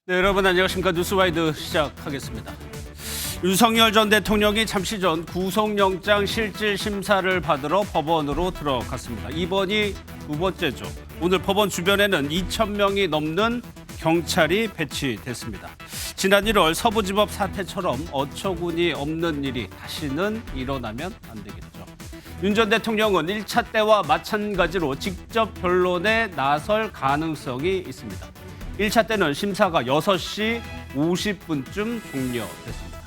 네, 여러분 안녕하십니까. 뉴스와이드 시작하겠습니다. 윤석열 전 대통령이 잠시 전 구속영장 실질 심사를 받으러 법원으로 들어갔습니다. 이번이 두 번째죠. 오늘 법원 주변에는 2,000명이 넘는 경찰이 배치됐습니다. 지난 1월 서부지법 사태처럼 어처구니 없는 일이 다시는 일어나면 안 되겠죠. 윤 전 대통령은 1차 때와 마찬가지로 직접 변론에 나설 가능성이 있습니다. 1차 때는 심사가 6시 50분쯤 종료됐습니다.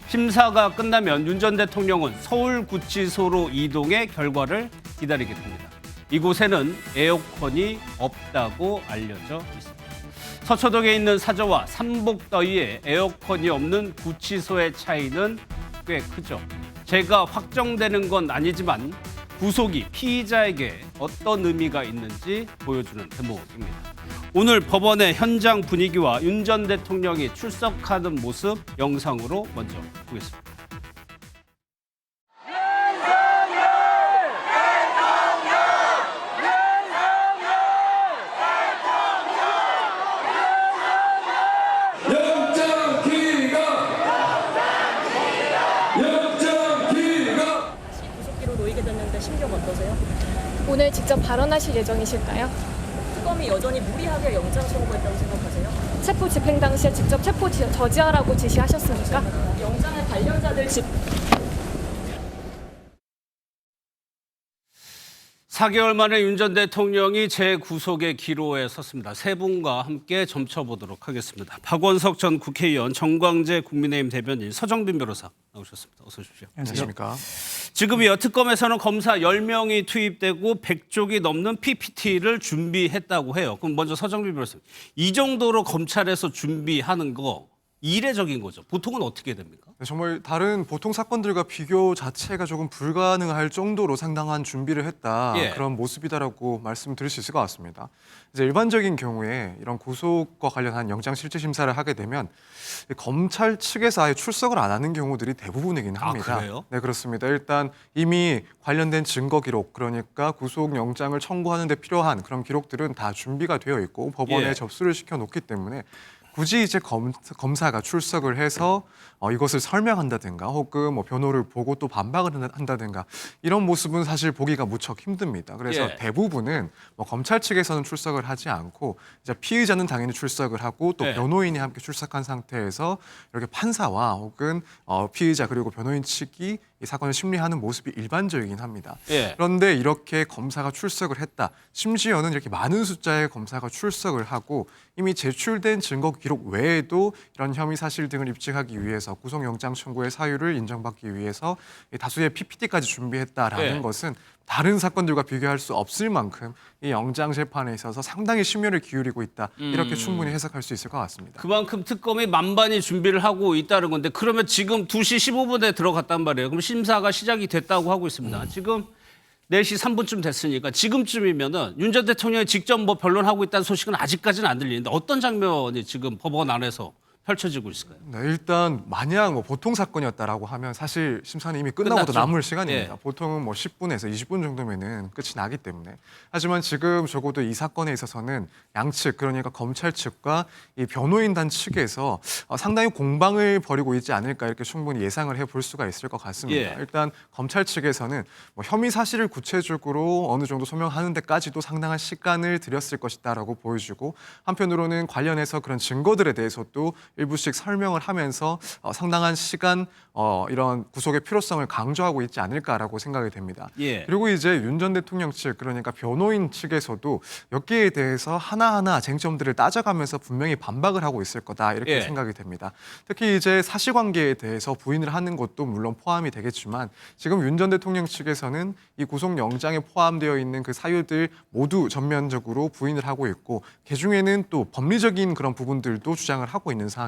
심사가 끝나면 윤 전 대통령은 서울구치소로 이동해 결과를 기다리게 됩니다. 이곳에는 에어컨이 없다고 알려져 있습니다. 서초동에 있는 사저와 삼복더위에 에어컨이 없는 구치소의 차이는 꽤 크죠. 제가 확정되는 건 아니지만 구속이 피의자에게 어떤 의미가 있는지 보여주는 대목입니다. 오늘 법원의 현장 분위기와 윤 전 대통령이 출석하는 모습 영상으로 먼저 보겠습니다. 구속기로 놓이게 됐는데 심경 어떠세요? 오늘 직접 발언하실 예정이실까요? 특검이 여전히 무리하게 영장 청구했다고 생각하세요? 체포 집행 당시에 직접 체포 저지하라고 지시하셨습니까? 영장의 관련자들 4개월 만에 윤 전 대통령이 재구속의 기로에 섰습니다. 세 분과 함께 점쳐보도록 하겠습니다. 박원석 전 국회의원, 정광재 국민의힘 대변인, 서정빈 변호사 나오셨습니다. 어서 오십시오. 안녕하십니까. 지금이요, 특검에서는 검사 10명이 투입되고 100쪽이 넘는 PPT를 준비했다고 해요. 그럼 먼저 서정빈 변호사, 이 정도로 검찰에서 준비하는 거 이례적인 거죠. 보통은 어떻게 됩니까? 네, 정말 다른 보통 사건들과 비교 자체가 조금 불가능할 정도로 상당한 준비를 했다. 예. 그런 모습이다라고 말씀드릴 수 있을 것 같습니다. 이제 일반적인 경우에 이런 구속과 관련한 영장 실질 심사를 하게 되면 검찰 측에서 아예 출석을 안 하는 경우들이 대부분이긴 합니다. 아, 그래요? 네, 그렇습니다. 일단 이미 관련된 증거 기록, 그러니까 구속 영장을 청구하는 데 필요한 그런 기록들은 다 준비가 되어 있고 법원에 예. 접수를 시켜 놓기 때문에 굳이 이제 검사가 출석을 해서 이것을 설명한다든가 혹은 뭐 변호를 보고 또 반박을 한다든가 이런 모습은 사실 보기가 무척 힘듭니다. 그래서 예. 대부분은 뭐 검찰 측에서는 출석을 하지 않고 이제 피의자는 당연히 출석을 하고 또 예. 변호인이 함께 출석한 상태에서 이렇게 판사와 혹은 피의자 그리고 변호인 측이 이 사건을 심리하는 모습이 일반적이긴 합니다. 예. 그런데 이렇게 검사가 출석을 했다. 심지어는 이렇게 많은 숫자의 검사가 출석을 하고 이미 제출된 증거 기록 외에도 이런 혐의 사실 등을 입증하기 위해서 구속영장 청구의 사유를 인정받기 위해서 다수의 PPT까지 준비했다라는 예. 것은 다른 사건들과 비교할 수 없을 만큼 이 영장 재판에 있어서 상당히 심혈을 기울이고 있다. 이렇게 충분히 해석할 수 있을 것 같습니다. 그만큼 특검이 만반히 준비를 하고 있다는 건데, 그러면 지금 2시 15분에 들어갔단 말이에요. 그럼 심사가 시작이 됐다고 하고 있습니다. 지금 4시 3분쯤 됐으니까 지금쯤이면은 윤 전 대통령이 직접 뭐 변론하고 있다는 소식은 아직까지는 안 들리는데 어떤 장면이 지금 법원 안에서 펼쳐지고 있을까요? 네, 일단 만약 뭐 보통 사건이었다라고 하면 사실 심사는 이미 끝나고도 끝났죠. 남을 시간입니다. 예. 보통은 뭐 10분에서 20분 정도면은 끝이 나기 때문에. 하지만 지금 적어도 이 사건에 있어서는 양측 그러니까 검찰 측과 이 변호인단 측에서 상당히 공방을 벌이고 있지 않을까 이렇게 충분히 예상을 해볼 수가 있을 것 같습니다. 예. 일단 검찰 측에서는 뭐 혐의 사실을 구체적으로 어느 정도 소명하는 데까지도 상당한 시간을 들였을 것이다라고 보여주고, 한편으로는 관련해서 그런 증거들에 대해서도 일부씩 설명을 하면서 상당한 시간 이런 구속의 필요성을 강조하고 있지 않을까라고 생각이 됩니다. 예. 그리고 이제 윤 전 대통령 측 그러니까 변호인 측에서도 여기에 대해서 하나하나 쟁점들을 따져가면서 분명히 반박을 하고 있을 거다 이렇게 예. 생각이 됩니다. 특히 이제 사실관계에 대해서 부인을 하는 것도 물론 포함이 되겠지만 지금 윤 전 대통령 측에서는 이 구속영장에 포함되어 있는 그 사유들 모두 전면적으로 부인을 하고 있고 그중에는 또 법리적인 그런 부분들도 주장을 하고 있는 상황입니다.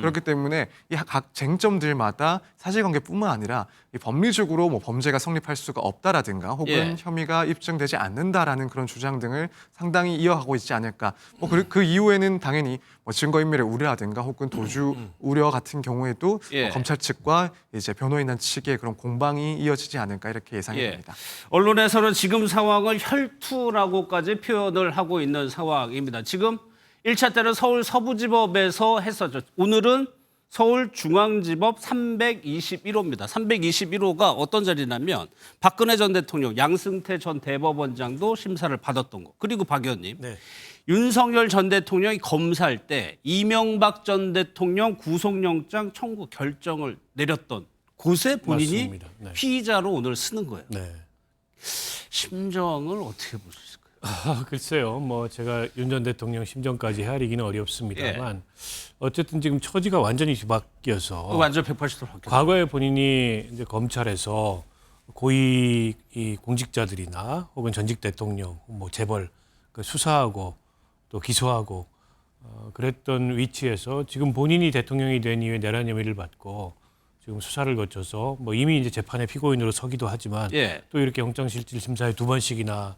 그렇기 때문에 이 각 쟁점들마다 사실관계뿐만 아니라 이 법리적으로 뭐 범죄가 성립할 수가 없다라든가 혹은 예. 혐의가 입증되지 않는다라는 그런 주장 등을 상당히 이어가고 있지 않을까. 뭐 그 이후에는 당연히 뭐 증거인멸의 우려라든가 혹은 도주 우려 같은 경우에도 예. 검찰 측과 이제 변호인단 측의 그런 공방이 이어지지 않을까 이렇게 예상이 예. 됩니다. 언론에서는 지금 상황을 혈투라고까지 표현을 하고 있는 상황입니다. 지금 1차 때는 서울 서부지법에서 했었죠. 오늘은 서울중앙지법 321호입니다. 321호가 어떤 자리냐면 박근혜 전 대통령, 양승태 전 대법원장도 심사를 받았던 거. 그리고 박 의원님, 네. 윤석열 전 대통령이 검사할 때 이명박 전 대통령 구속영장 청구 결정을 내렸던 곳에 본인이 맞습니다. 네. 피의자로 오늘 쓰는 거예요. 네. 심정을 어떻게 보실까요? 글쎄요. 뭐 제가 윤 전 대통령 심정까지 헤아리기는 어렵습니다만 어쨌든 지금 처지가 완전히 뒤바뀌어서 완전 180도로 바뀌었어요. 과거에 본인이 이제 검찰에서 고위 이 공직자들이나 혹은 전직 대통령, 뭐 재벌 그 수사하고 또 기소하고 그랬던 위치에서 지금 본인이 대통령이 된 이후에 내란 혐의를 받고 지금 수사를 거쳐서 뭐 이미 이제 재판에 피고인으로 서기도 하지만 예. 또 이렇게 영장실질심사에 2번씩이나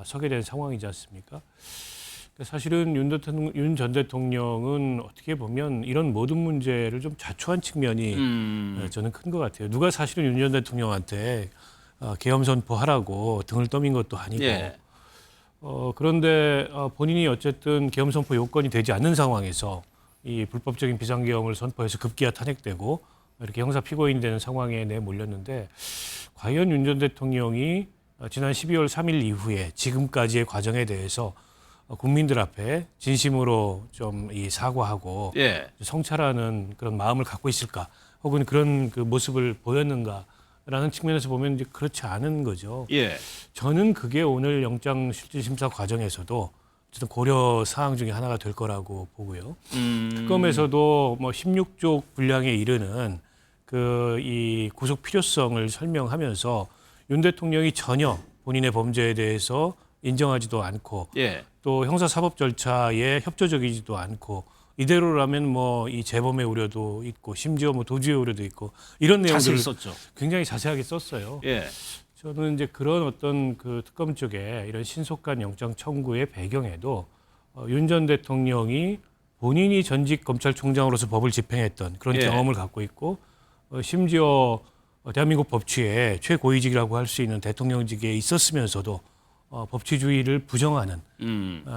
서게 된 상황이지 않습니까? 사실은 윤 전 대통령은 어떻게 보면 이런 모든 문제를 좀 자초한 측면이 저는 큰 것 같아요. 누가 사실은 윤 전 대통령한테 계엄 선포하라고 등을 떠민 것도 아니고 예. 그런데 본인이 어쨌든 계엄 선포 요건이 되지 않는 상황에서 이 불법적인 비상계엄을 선포해서 급기야 탄핵되고 이렇게 형사 피고인이 되는 상황에 내몰렸는데 과연 윤 전 대통령이 지난 12월 3일 이후에 지금까지의 과정에 대해서 국민들 앞에 진심으로 좀 이 사과하고 예. 성찰하는 그런 마음을 갖고 있을까 혹은 그런 그 모습을 보였는가라는 측면에서 보면 이제 그렇지 않은 거죠. 예. 저는 그게 오늘 영장실질심사 과정에서도 어쨌든 고려 사항 중에 하나가 될 거라고 보고요. 특검에서도 뭐 16조 분량에 이르는 그 이 구속 필요성을 설명하면서 윤 대통령이 전혀 본인의 범죄에 대해서 인정하지도 않고 예. 또 형사사법 절차에 협조적이지도 않고 이대로라면 뭐 이 재범의 우려도 있고 심지어 뭐 도주의 우려도 있고 이런 자세히 내용들을 썼죠. 굉장히 자세하게 썼어요. 예. 저는 이제 그런 어떤 그 특검 쪽에 이런 신속한 영장 청구의 배경에도 윤 전 대통령이 본인이 전직 검찰총장으로서 법을 집행했던 그런 예. 경험을 갖고 있고 심지어 대한민국 법치의 최고위직이라고 할 수 있는 대통령직에 있었으면서도 법치주의를 부정하는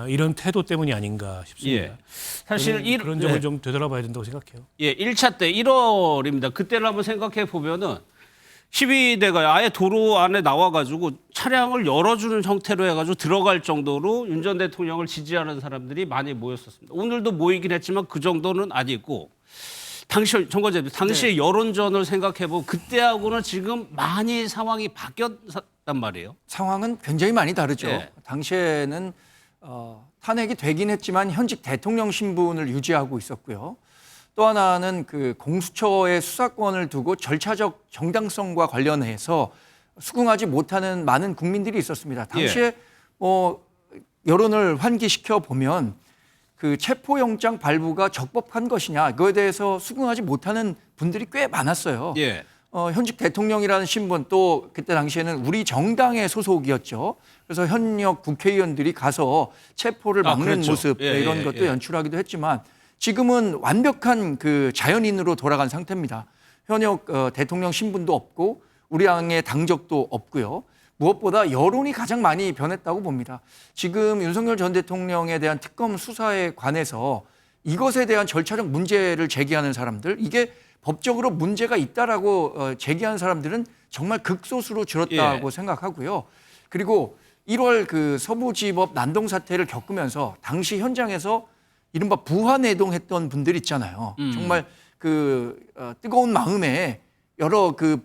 이런 태도 때문이 아닌가 싶습니다. 예. 사실 그런 점을 예. 좀 되돌아봐야 된다고 생각해요. 예, 1차 때 1월입니다. 그때를 한번 생각해 보면은 시위대가 아예 도로 안에 나와가지고 차량을 열어주는 형태로 해가지고 들어갈 정도로 윤 전 대통령을 지지하는 사람들이 많이 모였었습니다. 오늘도 모이긴 했지만 그 정도는 아니고 당시 정거제도 당시의 여론전을 생각해 보면 그때하고는 지금 많이 상황이 바뀌었단 말이에요. 상황은 굉장히 많이 다르죠. 예. 당시에는 탄핵이 되긴 했지만 현직 대통령 신분을 유지하고 있었고요. 또 하나는 그 공수처의 수사권을 두고 절차적 정당성과 관련해서 수긍하지 못하는 많은 국민들이 있었습니다. 당시에 뭐 여론을 환기시켜 보면 그 체포영장 발부가 적법한 것이냐 그거에 대해서 수긍하지 못하는 분들이 꽤 많았어요. 예. 현직 대통령이라는 신분 또 그때 당시에는 우리 정당의 소속이었죠. 그래서 현역 국회의원들이 가서 체포를 막는 그렇죠. 모습 예, 이런 예, 것도 예. 연출하기도 했지만 지금은 완벽한 그 자연인으로 돌아간 상태입니다. 현역 대통령 신분도 없고 우리 당의 당적도 없고요. 무엇보다 여론이 가장 많이 변했다고 봅니다. 지금 윤석열 전 대통령에 대한 특검 수사에 관해서 이것에 대한 절차적 문제를 제기하는 사람들, 이게 법적으로 문제가 있다라고 제기한 사람들은 정말 극소수로 줄었다고 생각하고요. 그리고 1월 그 서부지법 난동 사태를 겪으면서 당시 현장에서 이른바 부화내동했던 분들 있잖아요. 정말 그 뜨거운 마음에 여러 그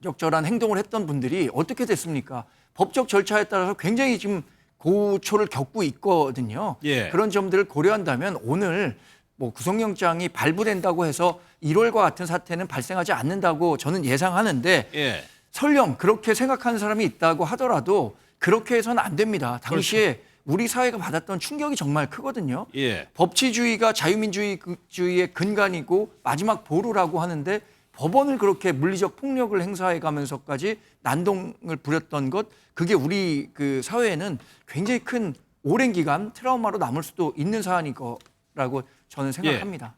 불적절한 행동을 했던 분들이 어떻게 됐습니까? 법적 절차에 따라서 굉장히 지금 고초를 겪고 있거든요. 예. 그런 점들을 고려한다면 오늘 뭐 구속영장이 발부된다고 해서 1월과 같은 사태는 발생하지 않는다고 저는 예상하는데 예. 설령 그렇게 생각하는 사람이 있다고 하더라도 그렇게 해서는 안 됩니다. 당시에 우리 사회가 받았던 충격이 정말 크거든요. 예. 법치주의가 자유민주주의의 근간이고 마지막 보루라고 하는데 법원을 그렇게 물리적 폭력을 행사해 가면서까지 난동을 부렸던 것, 그게 우리 그 사회에는 굉장히 큰 오랜 기간 트라우마로 남을 수도 있는 사안일 거라고 저는 생각합니다.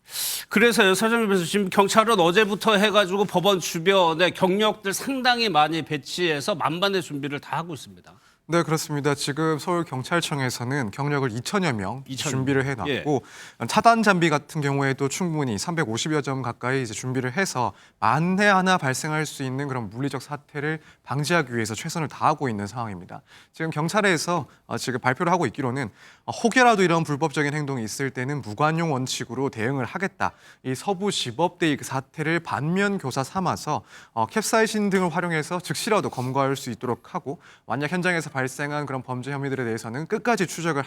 그래서요, 사장님께서 지금 경찰은 어제부터 해가지고 법원 주변에 경력들 상당히 많이 배치해서 만반의 준비를 다 하고 있습니다. 네, 그렇습니다. 지금 서울경찰청에서는 경력을 2천여 명 2,000명. 준비를 해놨고 차단 장비 같은 경우에도 충분히 350여 점 가까이 이제 준비를 해서 만에 하나 발생할 수 있는 그런 물리적 사태를 방지하기 위해서 최선을 다하고 있는 상황입니다. 지금 경찰에서 지금 발표를 하고 있기로는 혹여라도 이런 불법적인 행동이 있을 때는 무관용 원칙으로 대응을 하겠다. 이 서부지법대의 그 사태를 반면 교사 삼아서 캡사이신 등을 활용해서 즉시라도 검거할 수 있도록 하고 만약 현장에서 발생한 그런 범죄 혐의들에 대해서는 끝까지 추적을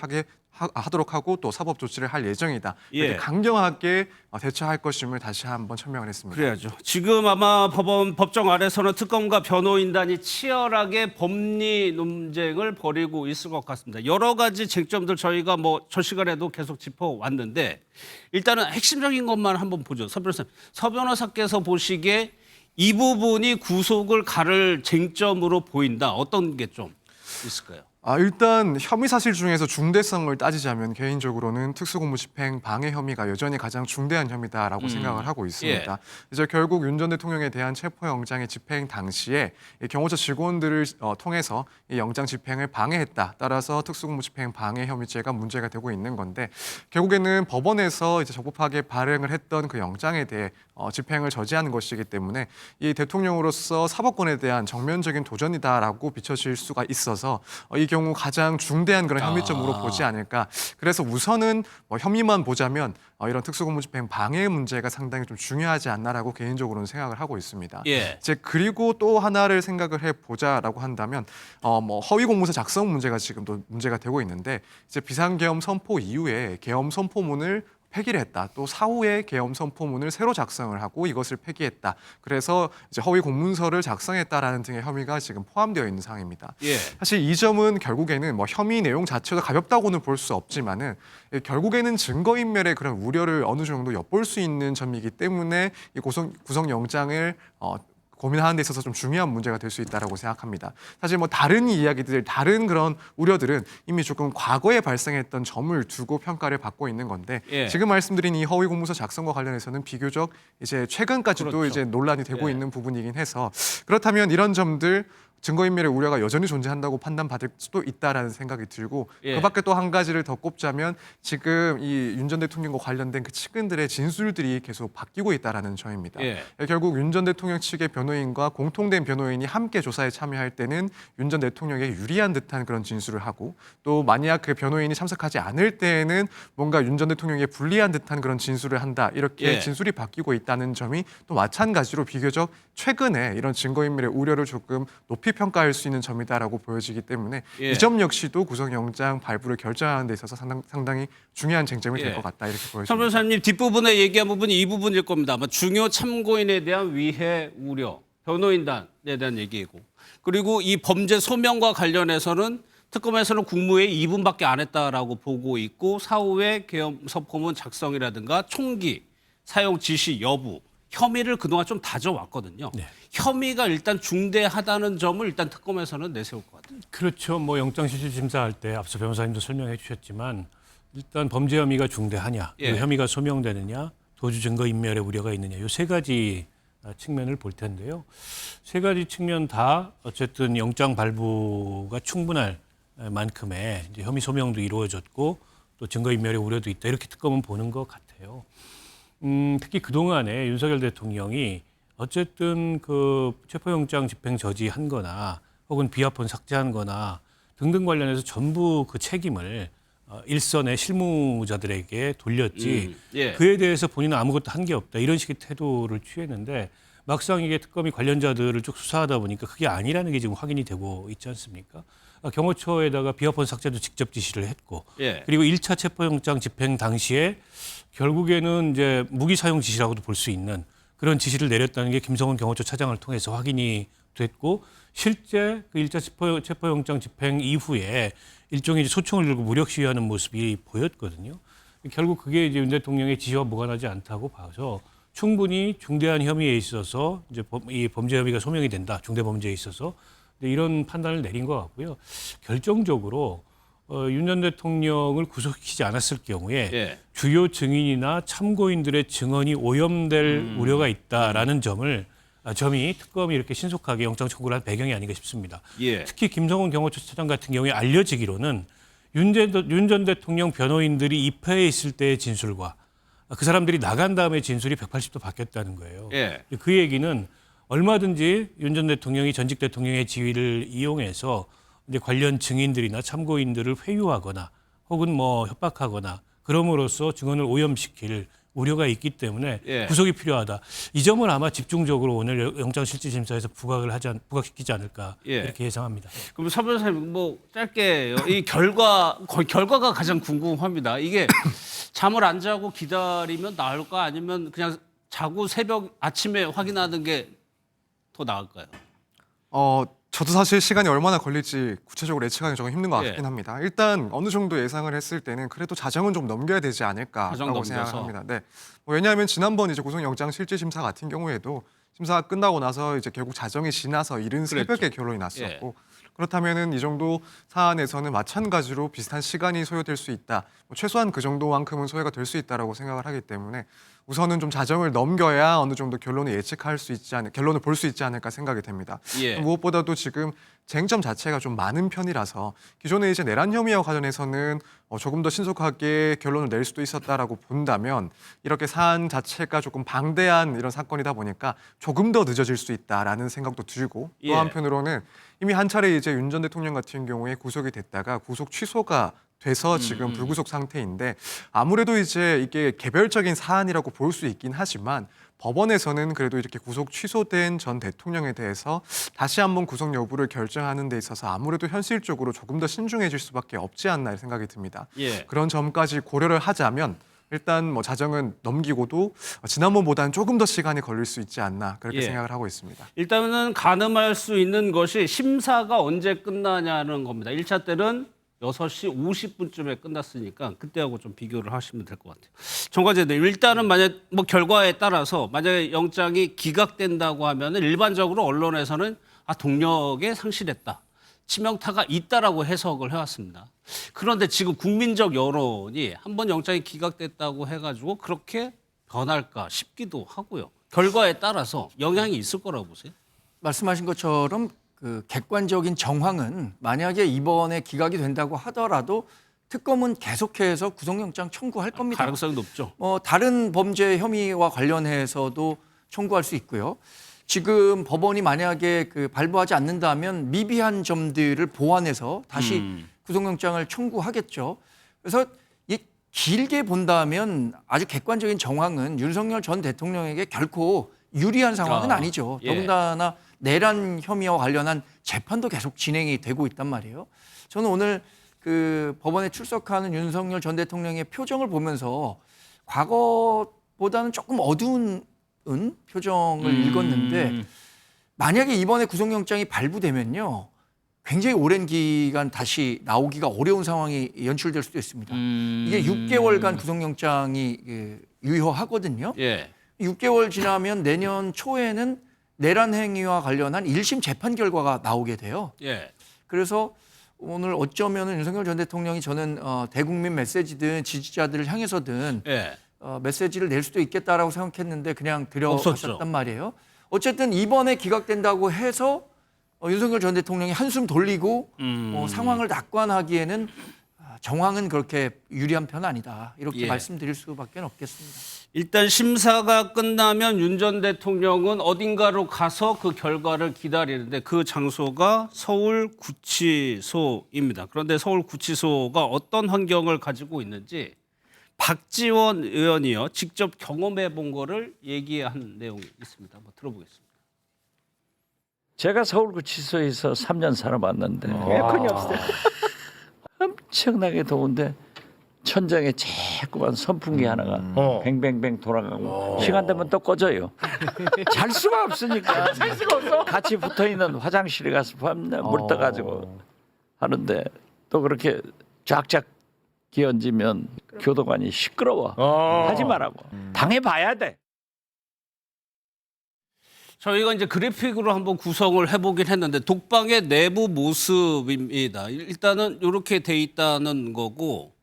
하도록 하고 또 사법 조치를 할 예정이다. 이렇게 예. 강경하게 대처할 것임을 다시 한번 천명을 했습니다. 그래야죠. 지금 아마 법정 아래서는 특검과 변호인단이 치열하게 법리 논쟁을 벌이고 있을 것 같습니다. 여러 가지 쟁점들 저희가 뭐 저 시간에도 계속 짚어왔는데 일단은 핵심적인 것만 한번 보죠. 서 변호사님. 서 변호사께서 보시기에 이 부분이 구속을 가를 쟁점으로 보인다. 어떤 게 좀 있을까요? 일단 혐의 사실 중에서 중대성을 따지자면 개인적으로는 특수공무집행 방해 혐의가 여전히 가장 중대한 혐의다라고 생각을 하고 있습니다. 이제 결국 윤 전 대통령에 대한 체포영장의 집행 당시에 이 경호처 직원들을 통해서 이 영장 집행을 방해했다. 따라서 특수공무집행 방해 혐의죄가 문제가 되고 있는 건데 결국에는 법원에서 이제 적법하게 발행을 했던 그 영장에 대해 집행을 저지하는 것이기 때문에 이 대통령으로서 사법권에 대한 정면적인 도전이다라고 비춰질 수가 있어서 이 경우 가장 중대한 그런 혐의점으로 보지 않을까. 그래서 우선은 뭐 혐의만 보자면 이런 특수공무집행 방해 문제가 상당히 좀 중요하지 않나라고 개인적으로는 생각을 하고 있습니다. 예. 이제 그리고 또 하나를 생각을 해보자라고 한다면 뭐 허위공문서 작성 문제가 지금도 문제가 되고 있는데 이제 비상계엄 선포 이후에 계엄 선포문을 폐기를 했다. 또 사후에 계엄 선포문을 새로 작성을 하고 이것을 폐기했다. 그래서 이제 허위 공문서를 작성했다라는 등의 혐의가 지금 포함되어 있는 상황입니다. 예. 사실 이 점은 결국에는 뭐 혐의 내용 자체가 가볍다고는 볼 수 없지만은 결국에는 증거인멸의 그런 우려를 어느 정도 엿볼 수 있는 점이기 때문에 이 구속영장을 고민하는 데 있어서 좀 중요한 문제가 될 수 있다라고 생각합니다. 사실 뭐 다른 이야기들, 다른 그런 우려들은 이미 조금 과거에 발생했던 점을 두고 평가를 받고 있는 건데 예. 지금 말씀드린 이 허위 공문서 작성과 관련해서는 비교적 이제 최근까지도 그렇죠. 이제 논란이 되고 예. 있는 부분이긴 해서 그렇다면 이런 점들 증거인멸의 우려가 여전히 존재한다고 판단받을 수도 있다라는 생각이 들고 예. 그밖에 또 한 가지를 더 꼽자면 지금 이 윤 전 대통령과 관련된 그 측근들의 진술들이 계속 바뀌고 있다라는 점입니다. 예. 결국 윤 전 대통령 측의 변호인과 공통된 변호인이 함께 조사에 참여할 때는 윤 전 대통령에 유리한 듯한 그런 진술을 하고 또 만약 그 변호인이 참석하지 않을 때에는 뭔가 윤 전 대통령에 불리한 듯한 그런 진술을 한다. 이렇게 예. 진술이 바뀌고 있다는 점이 또 마찬가지로 비교적 최근에 이런 증거인멸의 우려를 조금 높이 평가할 수 있는 점이다라고 보여지기 때문에 예. 이 점 역시도 구속영장 발부를 결정하는 데 있어서 상당히 중요한 쟁점이 될 예. 것 같다 이렇게 서 보여집니다. 변호사님 뒷부분에 얘기한 부분이 이 부분일 겁니다. 아마 중요 참고인에 대한 위해 우려, 변호인단에 대한 얘기이고 그리고 이 범죄 소명과 관련해서는 특검에서는 국무회의 2분밖에 안 했다라고 보고 있고 사후에 계엄 선포문 작성이라든가 총기 사용 지시 여부 혐의를 그동안 좀 다져왔거든요. 네. 혐의가 일단 중대하다는 점을 일단 특검에서는 내세울 것 같아요. 그렇죠. 뭐 영장실질심사할 때 앞서 변호사님도 설명해 주셨지만 일단 범죄 혐의가 중대하냐, 예. 그 혐의가 소명되느냐, 도주 증거 인멸의 우려가 있느냐, 이 세 가지 측면을 볼 텐데요. 세 가지 측면 다 어쨌든 영장 발부가 충분할 만큼의 이제 혐의 소명도 이루어졌고 또 증거 인멸의 우려도 있다 이렇게 특검은 보는 것 같아요. 특히 그 동안에 윤석열 대통령이 어쨌든 그 체포영장 집행 저지한거나 혹은 비합헌 삭제한거나 등등 관련해서 전부 그 책임을 일선의 실무자들에게 돌렸지 예. 그에 대해서 본인은 아무것도 한 게 없다 이런 식의 태도를 취했는데 막상 이게 특검이 관련자들을 쭉 수사하다 보니까 그게 아니라는 게 지금 확인이 되고 있지 않습니까? 경호처에다가 비합헌 삭제도 직접 지시를 했고 예. 그리고 1차 체포영장 집행 당시에 결국에는 이제 무기 사용 지시라고도 볼 수 있는 그런 지시를 내렸다는 게 김성훈 경호처 차장을 통해서 확인이 됐고 실제 그 1차 체포영장 집행 이후에 일종의 소총을 들고 무력 시위하는 모습이 보였거든요. 결국 그게 이제 윤 대통령의 지시와 무관하지 않다고 봐서 충분히 중대한 혐의에 있어서 이제 이 범죄 혐의가 소명이 된다. 중대 범죄에 있어서 이런 판단을 내린 것 같고요. 결정적으로 윤 전 대통령을 구속시키지 않았을 경우에 예. 주요 증인이나 참고인들의 증언이 오염될 우려가 있다라는 점을 점이 특검이 이렇게 신속하게 영장 청구를 한 배경이 아닌가 싶습니다. 예. 특히 김성훈 경호처장 같은 경우에 알려지기로는 윤 전 대통령 변호인들이 입회해 있을 때의 진술과 그 사람들이 나간 다음에 진술이 180도 바뀌었다는 거예요. 예. 그 얘기는 얼마든지 윤 전 대통령이 전직 대통령의 지위를 이용해서 이제 관련 증인들이나 참고인들을 회유하거나 혹은 뭐 협박하거나 그럼으로써 증언을 오염시킬 우려가 있기 때문에 예. 구속이 필요하다. 이 점을 아마 집중적으로 오늘 영장실질심사에서 부각시키지 않을까 예. 이렇게 예상합니다. 그럼 서 변호사님 뭐 짧게 이 결과가 가장 궁금합니다. 이게 잠을 안 자고 기다리면 나을까 아니면 그냥 자고 아침에 확인하는 게 더 나을까요? 저도 사실 시간이 얼마나 걸릴지 구체적으로 예측하기 조금 힘든 것 예. 같긴 합니다. 일단 어느 정도 예상을 했을 때는 그래도 자정은 좀 넘겨야 되지 자정 않을까라고 넘겨서. 생각을 합니다. 네. 왜냐하면 지난번 이제 구속영장 실질심사 같은 경우에도 심사가 끝나고 나서 이제 결국 자정이 지나서 이른 새벽에 그랬죠. 결론이 났었고 그렇다면은 이 정도 사안에서는 마찬가지로 비슷한 시간이 소요될 수 있다. 최소한 그 정도만큼은 소요가 될 수 있다라고 생각을 하기 때문에 우선은 좀 자정을 넘겨야 어느 정도 결론을 예측할 수 있지 결론을 볼 수 있지 않을까 생각이 됩니다. 예. 무엇보다도 지금 쟁점 자체가 좀 많은 편이라서 기존에 이제 내란 혐의와 관련해서는 조금 더 신속하게 결론을 낼 수도 있었다라고 본다면 이렇게 사안 자체가 조금 방대한 이런 사건이다 보니까 조금 더 늦어질 수 있다라는 생각도 들고 또 예. 한편으로는 이미 한 차례 이제 윤 전 대통령 같은 경우에 구속이 됐다가 구속 취소가 돼서 지금 불구속 상태인데 아무래도 이제 이게 개별적인 사안이라고 볼 수 있긴 하지만 법원에서는 그래도 이렇게 구속 취소된 전 대통령에 대해서 다시 한번 구속 여부를 결정하는 데 있어서 아무래도 현실적으로 조금 더 신중해질 수밖에 없지 않나 생각이 듭니다. 예. 그런 점까지 고려를 하자면 일단 뭐 자정은 넘기고도 지난번보다는 조금 더 시간이 걸릴 수 있지 않나 그렇게 예. 생각을 하고 있습니다. 일단은 가늠할 수 있는 것이 심사가 언제 끝나냐는 겁니다. 1차 때는 6시 50분쯤에 끝났으니까 그때하고 좀 비교를 하시면 될 것 같아요. 정관재님, 일단은 만약 뭐 결과에 따라서 만약에 영장이 기각된다고 하면은 일반적으로 언론에서는 동력에 상실했다. 치명타가 있다라고 해석을 해왔습니다. 그런데 지금 국민적 여론이 한번 영장이 기각됐다고 해가지고 그렇게 변할까 싶기도 하고요. 결과에 따라서 영향이 있을 거라고 보세요? 말씀하신 것처럼 그 객관적인 정황은 만약에 이번에 기각이 된다고 하더라도 특검은 계속해서 구속영장 청구할 겁니다. 가능성이 높죠. 다른 범죄 혐의와 관련해서도 청구할 수 있고요. 지금 법원이 만약에 발부하지 않는다면 미비한 점들을 보완해서 다시 구속영장을 청구하겠죠. 그래서 길게 본다면 아주 객관적인 정황은 윤석열 전 대통령에게 결코 유리한 상황은 아니죠. 예. 더군다나 내란 혐의와 관련한 재판도 계속 진행이 되고 있단 말이에요. 저는 오늘 법원에 출석하는 윤석열 전 대통령의 표정을 보면서 과거보다는 조금 어두운 표정을 읽었는데 만약에 이번에 구속영장이 발부되면요. 굉장히 오랜 기간 다시 나오기가 어려운 상황이 연출될 수도 있습니다. 이게 6개월간 구속영장이 유효하거든요. 예. 6개월 지나면 내년 초에는 내란 행위와 관련한 1심 재판 결과가 나오게 돼요. 예. 그래서 오늘 어쩌면 윤석열 전 대통령이 저는 대국민 메시지든 지지자들을 향해서든 예. 메시지를 낼 수도 있겠다라고 생각했는데 그냥 없었죠. 들여갔단 말이에요. 어쨌든 이번에 기각된다고 해서 윤석열 전 대통령이 한숨 돌리고 상황을 낙관하기에는 정황은 그렇게 유리한 편은 아니다. 이렇게 예. 말씀드릴 수밖에 없겠습니다. 일단 심사가 끝나면 윤 전 대통령은 어딘가로 가서 그 결과를 기다리는데 그 장소가 서울구치소입니다. 그런데 서울구치소가 어떤 환경을 가지고 있는지 박지원 의원이요 직접 경험해 본 거를 얘기한 내용이 있습니다. 한번 들어보겠습니다. 제가 서울구치소에서 3년 살아봤는데 에어컨이 없어요. 엄청나게 더운데 천장에 자꾸만 선풍기 하나가 뱅뱅뱅 돌아가고 시간 되면 또 꺼져요. 잘 수가 없으니까 같이 붙어있는 화장실에 가서 밤낮 물 떠가지고 하는데 또 그렇게 쫙쫙 기얹으면 교도관이 시끄러워. 하지 말라고. 당해봐야 돼. 저희가 이제 그래픽으로 한번 구성을 해보긴 했는데 독방의 내부 모습입니다. 일단은 이렇게 돼 있다는 거고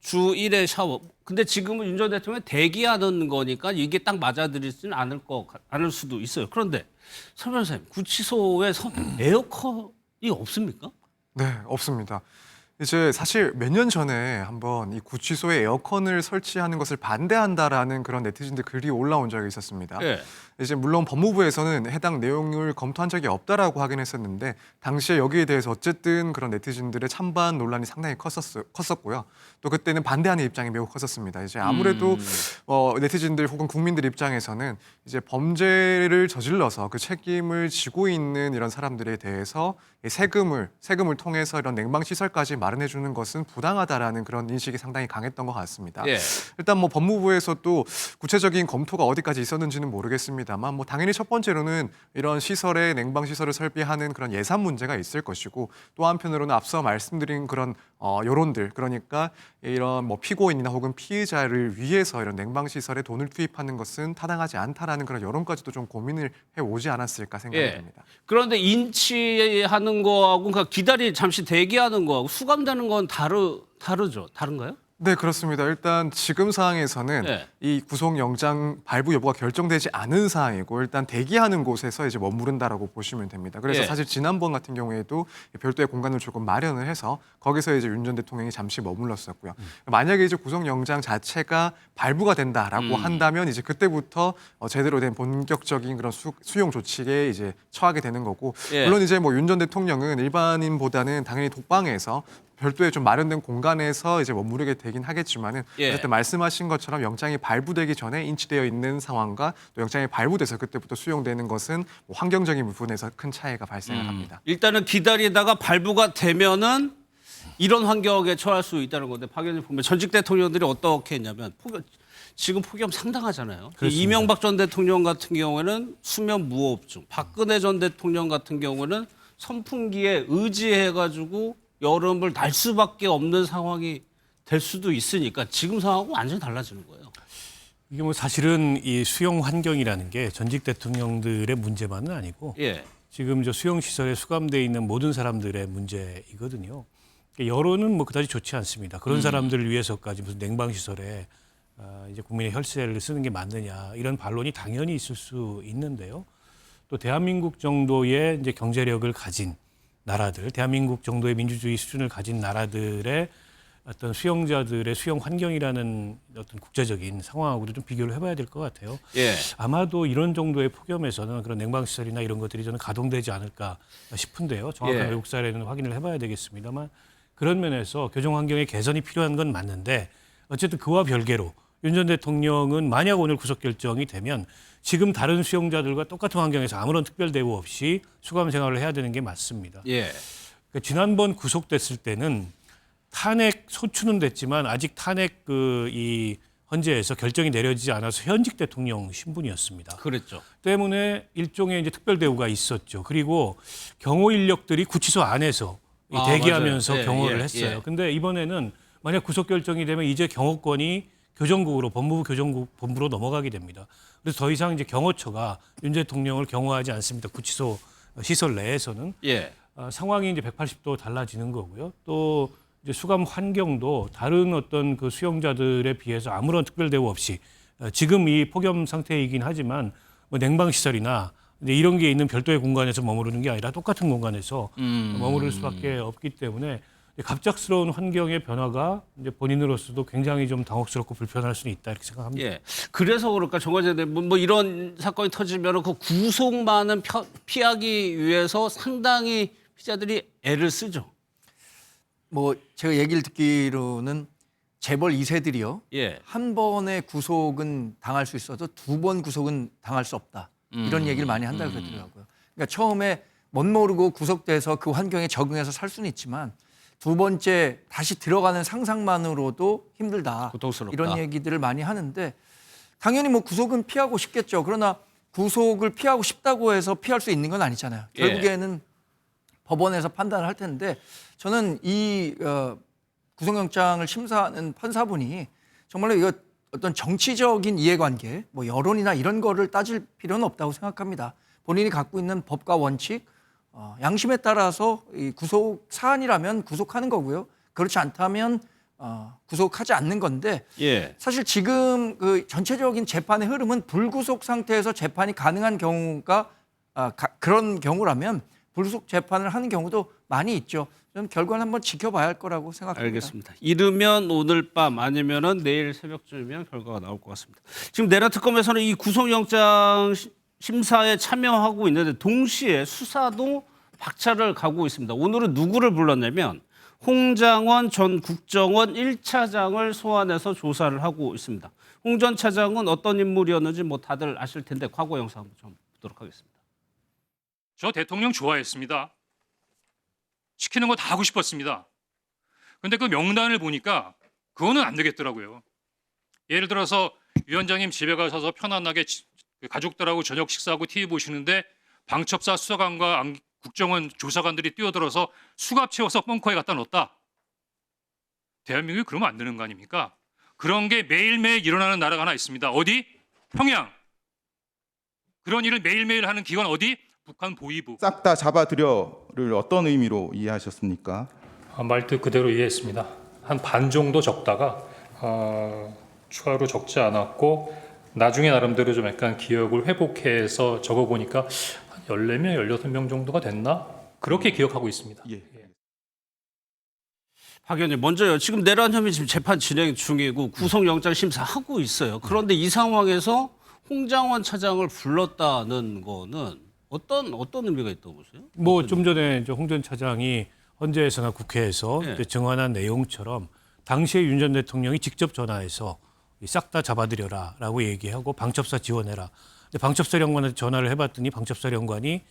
주 1회 샤워. 근데 지금은 윤 전 대통령이 대기하는 거니까 이게 딱 맞아들이지는 않을 수도 있어요. 그런데 설 변호사님, 구치소에 에어컨이 없습니까? 네, 없습니다. 이제 사실 몇 년 전에 한번 이 구치소에 에어컨을 설치하는 것을 반대한다라는 그런 네티즌들 글이 올라온 적이 있었습니다. 예. 이제 물론 법무부에서는 해당 내용을 검토한 적이 없다라고 하긴 했었는데 당시에 여기에 대해서 어쨌든 그런 네티즌들의 찬반 논란이 상당히 컸었고요. 또 그때는 반대하는 입장이 매우 컸었습니다. 이제 아무래도 네티즌들 혹은 국민들 입장에서는 이제 범죄를 저질러서 그 책임을 지고 있는 이런 사람들에 대해서 세금을 통해서 이런 냉방 시설까지 마련해 주는 것은 부당하다라는 그런 인식이 상당히 강했던 것 같습니다. 예. 일단 뭐 법무부에서 또 구체적인 검토가 어디까지 있었는지는 모르겠습니다만 뭐 당연히 첫 번째로는 이런 시설에 냉방 시설을 설비하는 그런 예산 문제가 있을 것이고 또 한편으로는 앞서 말씀드린 그런 여론들 그러니까 이런 뭐 피고인이나 혹은 피의자를 위해서 이런 냉방 시설에 돈을 투입하는 것은 타당하지 않다라는 그런 여론까지도 좀 고민을 해 오지 않았을까 생각이 예. 됩니다. 그런데 인치하는 거하고 그러니까 잠시 대기하는 거하고 수감되는 건 다르죠? 다른가요? 네, 그렇습니다. 일단 지금 상황에서는 네. 이 구속영장 발부 여부가 결정되지 않은 상황이고 일단 대기하는 곳에서 이제 머무른다라고 보시면 됩니다. 그래서 예. 사실 지난번 같은 경우에도 별도의 공간을 조금 마련을 해서 거기서 이제 윤 전 대통령이 잠시 머물렀었고요. 만약에 이제 구속영장 자체가 발부가 된다라고 한다면 이제 그때부터 제대로 된 본격적인 그런 수용 조치에 이제 처하게 되는 거고 예. 물론 이제 뭐 윤 전 대통령은 일반인보다는 당연히 독방에서 별도의 좀 마련된 공간에서 이제 머무르게 되긴 하겠지만은 예. 어쨌든 말씀하신 것처럼 영장이 발부되기 전에 인치되어 있는 상황과 또 영장이 발부돼서 그때부터 수용되는 것은 뭐 환경적인 부분에서 큰 차이가 발생을 합니다. 일단은 기다리다가 발부가 되면은 이런 환경에 처할 수 있다는 건데 박 의원님 보면 전직 대통령들이 어떻게 했냐면 지금 폭염 상당하잖아요. 이명박 전 대통령 같은 경우에는 수면 무호흡증, 박근혜 전 대통령 같은 경우는 선풍기에 의지해가지고 여름을 날 수밖에 없는 상황이 될 수도 있으니까 지금 상황하고 완전히 달라지는 거예요. 이게 뭐 사실은 이 수용 환경이라는 게 전직 대통령들의 문제만은 아니고 예. 지금 저 수용 시설에 수감돼 있는 모든 사람들의 문제이거든요. 그러니까 여론은 뭐 그다지 좋지 않습니다. 그런 사람들을 위해서까지 무슨 냉방 시설에 이제 국민의 혈세를 쓰는 게 맞느냐 이런 반론이 당연히 있을 수 있는데요. 또 대한민국 정도의 이제 경제력을 가진 나라들, 대한민국 정도의 민주주의 수준을 가진 나라들의 어떤 수용자들의 수용 환경이라는 어떤 국제적인 상황하고도 좀 비교를 해봐야 될 것 같아요. 예. 아마도 이런 정도의 폭염에서는 그런 냉방시설이나 이런 것들이 저는 가동되지 않을까 싶은데요. 정확한 예. 외국 사례는 확인을 해봐야 되겠습니다만 그런 면에서 교정 환경의 개선이 필요한 건 맞는데 어쨌든 그와 별개로 윤 전 대통령은 만약 오늘 구속 결정이 되면 지금 다른 수용자들과 똑같은 환경에서 아무런 특별 대우 없이 수감 생활을 해야 되는 게 맞습니다. 예. 그러니까 지난번 구속됐을 때는 탄핵 소추는 됐지만 아직 탄핵 이 헌재에서 결정이 내려지지 않아서 현직 대통령 신분이었습니다. 그랬죠. 때문에 일종의 이제 특별 대우가 있었죠. 그리고 경호 인력들이 구치소 안에서 대기하면서 맞아요. 예, 경호를 예, 했어요. 예. 근데 이번에는 만약 구속 결정이 되면 이제 경호권이 교정국으로 법무부 교정국 본부로 넘어가게 됩니다. 그래서 더 이상 이제 경호처가 윤 대통령을 경호하지 않습니다. 구치소 시설 내에서는 예. 상황이 이제 180도 달라지는 거고요. 또 이제 수감 환경도 다른 어떤 그 수용자들에 비해서 아무런 특별 대우 없이 지금 이 폭염 상태이긴 하지만 뭐 냉방 시설이나 이제 이런 게 있는 별도의 공간에서 머무르는 게 아니라 똑같은 공간에서 머무를 수밖에 없기 때문에 갑작스러운 환경의 변화가 이제 본인으로서도 굉장히 좀 당혹스럽고 불편할 수는 있다 이렇게 생각합니다. 예. 그래서 그럴까 정관장님 뭐 이런 사건이 터지면 그 구속만은 피하기 위해서 상당히 피자들이 애를 쓰죠. 뭐 제가 얘기를 듣기로는 재벌 2세들이요. 예. 한 번의 구속은 당할 수 있어도 두 번 구속은 당할 수 없다. 이런 얘기를 많이 한다고 그러더라고요. 그러니까 처음에 멋모르고 구속돼서 그 환경에 적응해서 살 수는 있지만 두 번째 다시 들어가는 상상만으로도 힘들다. 고통스럽다. 이런 얘기들을 많이 하는데 당연히 뭐 구속은 피하고 싶겠죠. 그러나 구속을 피하고 싶다고 해서 피할 수 있는 건 아니잖아요. 예. 결국에는 법원에서 판단을 할 텐데 저는 이 구속영장을 심사하는 판사분이 정말로 이거 어떤 정치적인 이해관계, 뭐 여론이나 이런 거를 따질 필요는 없다고 생각합니다. 본인이 갖고 있는 법과 원칙, 양심에 따라서 이 구속 사안이라면 구속하는 거고요. 그렇지 않다면 구속하지 않는 건데 예. 사실 지금 그 전체적인 재판의 흐름은 불구속 상태에서 재판이 가능한 경우가 그런 경우라면 불구속 재판을 하는 경우도 많이 있죠. 좀 결과는 한번 지켜봐야 할 거라고 생각합니다. 알겠습니다. 이르면 오늘 밤 아니면은 내일 새벽쯤이면 결과가 나올 것 같습니다. 지금 내란 특검에서는 이 구속영장 심사에 참여하고 있는데 동시에 수사도 박차를 가고 있습니다. 오늘은 누구를 불렀냐면 홍장원 전 국정원 1차장을 소환해서 조사를 하고 있습니다. 홍 전 차장은 어떤 인물이었는지 뭐 다들 아실 텐데 과거 영상 한번 좀 보도록 하겠습니다. 저 대통령 좋아했습니다. 시키는 거 다 하고 싶었습니다. 근데 그 명단을 보니까 그거는 안 되겠더라고요. 예를 들어서 위원장님 집에 가셔서 편안하게 가족들하고 저녁 식사하고 TV 보시는데 방첩사 수사관과 국정원 조사관들이 뛰어들어서 수갑 채워서 벙커에 갖다 넣었다. 대한민국이 그러면 안 되는 거 아닙니까? 그런 게 매일매일 일어나는 나라가 하나 있습니다. 어디? 평양. 그런 일을 매일매일 하는 기관 어디? 북한 보위부. 싹 다 잡아들여를 어떤 의미로 이해하셨습니까? 말뜻 그대로 이해했습니다. 한 반 정도 적다가 추가로 적지 않았고 나중에 나름대로 좀 약간 기억을 회복해서 적어보니까 한 14명, 16명 정도가 됐나? 그렇게 기억하고 있습니다. 예. 박 의원님, 먼저요. 지금 내란 혐의 지금 재판 진행 중이고 구속영장 심사하고 있어요. 그런데 이 상황에서 홍장원 차장을 불렀다는 거는 어떤 의미가 있다고 보세요? 뭐 좀 전에 이제 홍 전 차장이 헌재에서나 국회에서 네. 이제 증언한 내용처럼 당시에 윤 전 대통령이 직접 전화해서 싹 다 잡아들여라라고 얘기하고 방첩사 지원해라. 근데 방첩사령관한테 전화를 해봤더니 방첩사령관이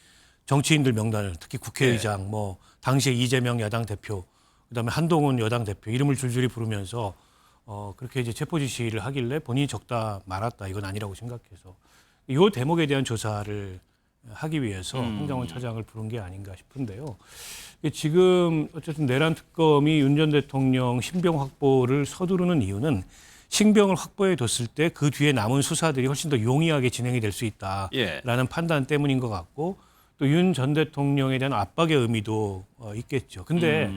정치인들 명단을 특히 국회의장, 뭐 당시에 이재명 야당 대표, 그다음에 한동훈 여당 대표 이름을 줄줄이 부르면서 그렇게 이제 체포 지시를 하길래 본인이 적다 말았다 이건 아니라고 생각해서 이 대목에 대한 조사를 하기 위해서 홍장원 차장을 부른 게 아닌가 싶은데요. 지금 어쨌든 내란 특검이 윤 전 대통령 신병 확보를 서두르는 이유는 신병을 확보해 뒀을 때 그 뒤에 남은 수사들이 훨씬 더 용이하게 진행이 될 수 있다라는 판단 때문인 것 같고 또 윤 전 대통령에 대한 압박의 의미도 있겠죠. 근데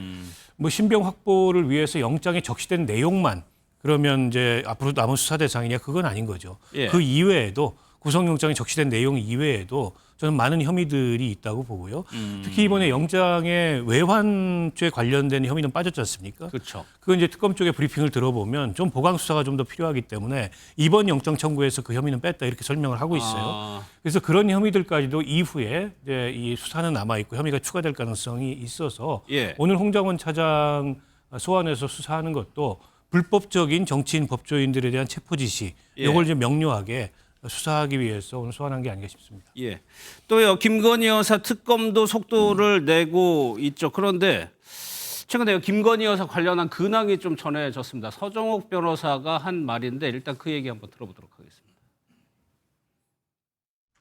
뭐 신병 확보를 위해서 영장에 적시된 내용만 그러면 이제 앞으로 남은 수사 대상이냐 그건 아닌 거죠. 예. 그 이외에도 구속영장에 적시된 내용 이외에도 저는 많은 혐의들이 있다고 보고요. 특히 이번에 영장에 외환죄 관련된 혐의는 빠졌지 않습니까? 그렇죠. 그건 이제 특검 쪽의 브리핑을 들어보면 좀 보강 수사가 좀 더 필요하기 때문에 이번 영장 청구에서 그 혐의는 뺐다 이렇게 설명을 하고 있어요. 그래서 그런 혐의들까지도 이후에 이제 이 수사는 남아 있고 혐의가 추가될 가능성이 있어서 예. 오늘 홍장원 차장 소환해서 수사하는 것도 불법적인 정치인 법조인들에 대한 체포 지시 예. 이걸 좀 명료하게 수사하기 위해서 오늘 소환한 게 아닌가 싶습니다. 예. 또요, 김건희 여사 특검도 속도를 내고 있죠. 그런데 최근에 김건희 여사 관련한 근황이 좀 전해졌습니다. 서정옥 변호사가 한 말인데 일단 그 얘기 한번 들어보도록 하겠습니다.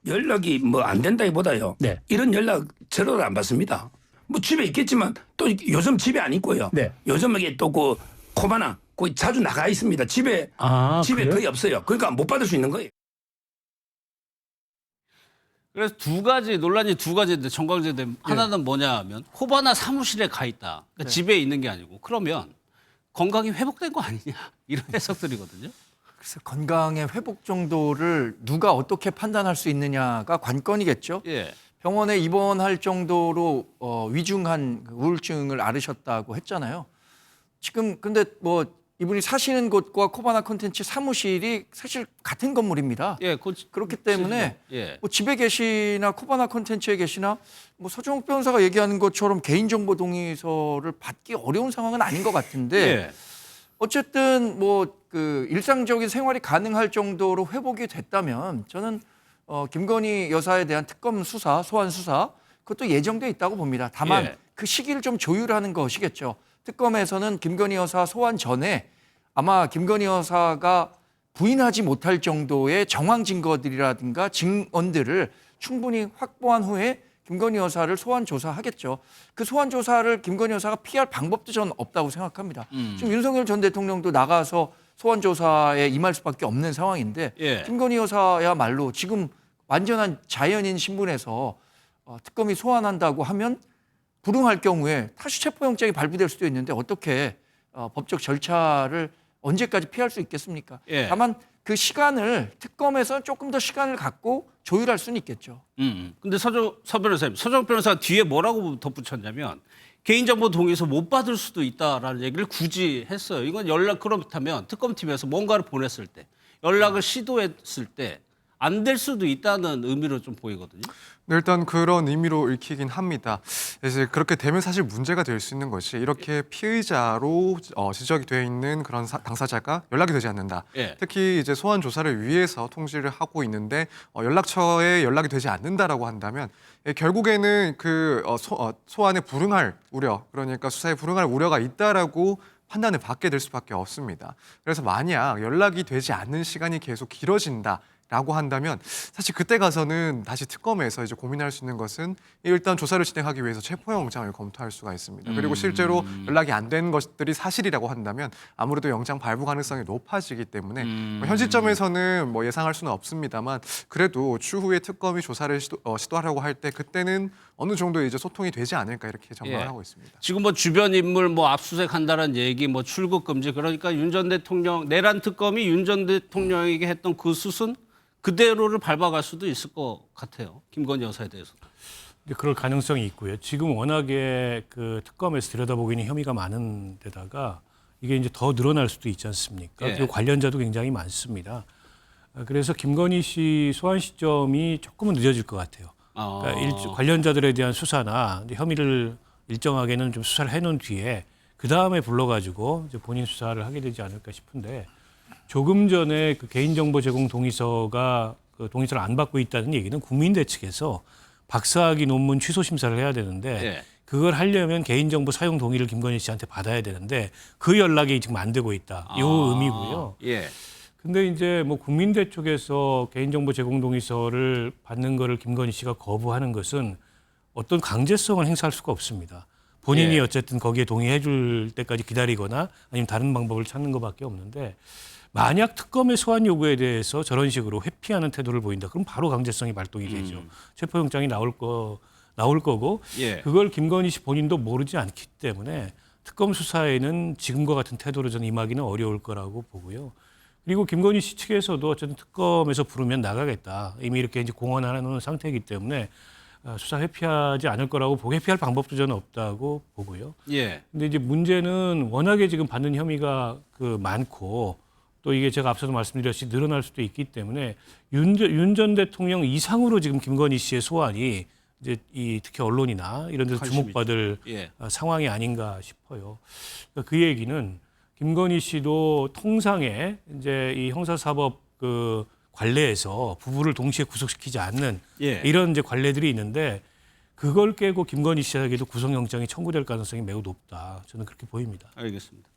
연락이 뭐 안 된다기보다요. 네. 이런 연락 저도 안 받습니다. 뭐 집에 있겠지만 또 요즘 집에 안 있고요. 네. 요즘 이게 또 그 코바나 거의 자주 나가 있습니다. 집에 그래요? 거의 없어요. 그러니까 못 받을 수 있는 거예요. 그래서 논란이 두 가지인데 정광재대 하나는 뭐냐면 코바나 사무실에 가 있다. 그러니까 집에 있는 게 아니고 그러면 건강이 회복된 거 아니냐 이런 해석들이거든요. 그래서 건강의 회복 정도를 누가 어떻게 판단할 수 있느냐가 관건이겠죠. 예. 병원에 입원할 정도로 위중한 우울증을 앓으셨다고 했잖아요. 지금 근데 뭐 이분이 사시는 곳과 코바나 콘텐츠 사무실이 사실 같은 건물입니다. 예, 그렇기 때문에 예. 뭐 집에 계시나 코바나 콘텐츠에 계시나 뭐 서정욱 변호사가 얘기하는 것처럼 개인정보 동의서를 받기 어려운 상황은 아닌 것 같은데 예. 어쨌든 뭐 그 일상적인 생활이 가능할 정도로 회복이 됐다면 저는 김건희 여사에 대한 특검 수사, 소환 수사 그것도 예정돼 있다고 봅니다. 다만 예. 그 시기를 좀 조율하는 것이겠죠. 특검에서는 김건희 여사 소환 전에 아마 김건희 여사가 부인하지 못할 정도의 정황 증거들이라든가 증언들을 충분히 확보한 후에 김건희 여사를 소환 조사하겠죠. 그 소환 조사를 김건희 여사가 피할 방법도 저는 없다고 생각합니다. 지금 윤석열 전 대통령도 나가서 소환 조사에 임할 수밖에 없는 상황인데 예. 김건희 여사야말로 지금 완전한 자연인 신분에서 특검이 소환한다고 하면 불응할 경우에 다시 체포영장이 발부될 수도 있는데 어떻게 법적 절차를 언제까지 피할 수 있겠습니까? 예. 다만 그 시간을 특검에서 조금 더 시간을 갖고 조율할 수는 있겠죠. 근데 서 변호사님, 서정 변호사가 뒤에 뭐라고 덧붙였냐면 개인정보 동의서 못 받을 수도 있다라는 얘기를 굳이 했어요. 이건 그렇다면 특검팀에서 뭔가를 보냈을 때 연락을 시도했을 때 안 될 수도 있다는 의미로 좀 보이거든요. 네, 일단 그런 의미로 읽히긴 합니다. 이제 그렇게 되면 사실 문제가 될 수 있는 것이 이렇게 피의자로 지적이 되어 있는 그런 당사자가 연락이 되지 않는다. 예. 특히 이제 소환 조사를 위해서 통지를 하고 있는데 연락처에 연락이 되지 않는다라고 한다면 결국에는 그 소환에 불응할 우려, 그러니까 수사에 불응할 우려가 있다라고 판단을 받게 될 수밖에 없습니다. 그래서 만약 연락이 되지 않는 시간이 계속 길어진다. 라고 한다면 사실 그때 가서는 다시 특검에서 이제 고민할 수 있는 것은 일단 조사를 진행하기 위해서 체포영장을 검토할 수가 있습니다. 그리고 실제로 연락이 안 된 것들이 사실이라고 한다면 아무래도 영장 발부 가능성이 높아지기 때문에 현 시점에서는 뭐 예상할 수는 없습니다만 그래도 추후에 특검이 조사를 시도하려고 할 때 그때는 어느 정도 이제 소통이 되지 않을까 이렇게 전망을 예. 하고 있습니다. 지금 뭐 주변 인물 뭐 압수수색한다는 얘기, 뭐 출국 금지, 그러니까 윤 전 대통령 내란 특검이 윤 전 대통령에게 했던 그 수순 그대로를 밟아갈 수도 있을 것 같아요. 김건희 여사에 대해서. 그럴 가능성이 있고요. 지금 워낙에 그 특검에서 들여다보기는 혐의가 많은 데다가 이게 이제 더 늘어날 수도 있지 않습니까? 예. 그리고 관련자도 굉장히 많습니다. 그래서 김건희 씨 소환 시점이 조금은 늦어질 것 같아요. 그러니까 관련자들에 대한 수사나 이제 혐의를 일정하게는 좀 수사를 해놓은 뒤에 그 다음에 불러가지고 이제 본인 수사를 하게 되지 않을까 싶은데 조금 전에 그 개인정보 제공 동의서가 그 동의서를 안 받고 있다는 얘기는 국민대 측에서 박사학위 논문 취소 심사를 해야 되는데 예. 그걸 하려면 개인정보 사용 동의를 김건희 씨한테 받아야 되는데 그 연락이 지금 안 되고 있다. 이 의미고요. 예. 근데 이제 뭐 국민대 쪽에서 개인정보 제공 동의서를 받는 거를 김건희 씨가 거부하는 것은 어떤 강제성을 행사할 수가 없습니다. 본인이 예. 어쨌든 거기에 동의해 줄 때까지 기다리거나 아니면 다른 방법을 찾는 것밖에 없는데 만약 특검의 소환 요구에 대해서 저런 식으로 회피하는 태도를 보인다. 그럼 바로 강제성이 발동이 되죠. 체포영장이 나올 거고 예. 그걸 김건희 씨 본인도 모르지 않기 때문에 특검 수사에는 지금과 같은 태도로 저는 임하기는 어려울 거라고 보고요. 그리고 김건희 씨 측에서도 어쨌든 특검에서 부르면 나가겠다. 이미 이렇게 이제 공언하는 상태이기 때문에 수사 회피하지 않을 거라고 보고 회피할 방법도 저는 없다고 보고요. 예. 근데 이제 문제는 워낙에 지금 받는 혐의가 그 많고 또 이게 제가 앞서도 말씀드렸듯이 늘어날 수도 있기 때문에 윤 전 대통령 이상으로 지금 김건희 씨의 소환이 이제 특히 언론이나 이런 데서 주목받을 예. 상황이 아닌가 싶어요. 그러니까 그 얘기는 김건희 씨도 통상에 이제 이 형사사법 그 관례에서 부부를 동시에 구속시키지 않는 예. 이런 이제 관례들이 있는데 그걸 깨고 김건희 씨에게도 구속영장이 청구될 가능성이 매우 높다. 저는 그렇게 보입니다. 알겠습니다.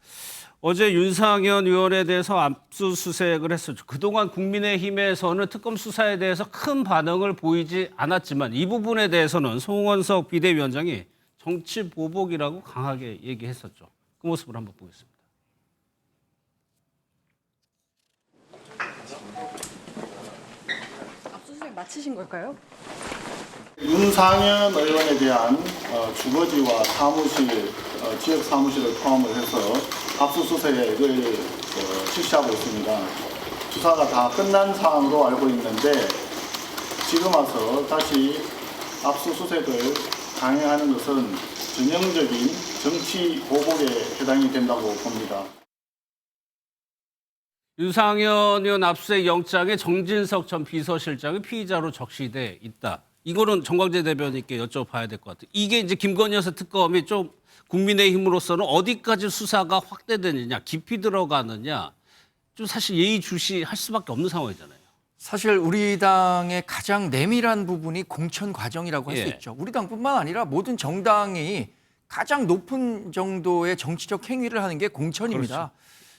어제 윤상현 의원에 대해서 압수수색을 했었죠. 그동안 국민의힘에서는 특검 수사에 대해서 큰 반응을 보이지 않았지만 이 부분에 대해서는 송원석 비대위원장이 정치 보복이라고 강하게 얘기했었죠. 그 모습을 한번 보겠습니다. 압수수색 마치신 걸까요? 윤상현 의원에 대한 주거지와 사무실, 지역 사무실을 포함을 해서 압수수색을 실시하고 있습니다. 수사가 다 끝난 상황으로 알고 있는데 지금 와서 다시 압수수색을 강행하는 것은 전형적인 정치 보복에 해당이 된다고 봅니다. 윤상현 의원 압수수색 영장에 정진석 전 비서실장이 피의자로 적시돼 있다. 이거는 정광재 대변인께 여쭤봐야 될 것 같아요. 이게 이제 김건희 여사 특검이 좀 국민의힘으로서는 어디까지 수사가 확대되느냐, 깊이 들어가느냐, 좀 사실 예의주시할 수밖에 없는 상황이잖아요. 사실 우리 당의 가장 내밀한 부분이 공천 과정이라고 할 수 예. 있죠. 우리 당뿐만 아니라 모든 정당이 가장 높은 정도의 정치적 행위를 하는 게 공천입니다. 그렇죠.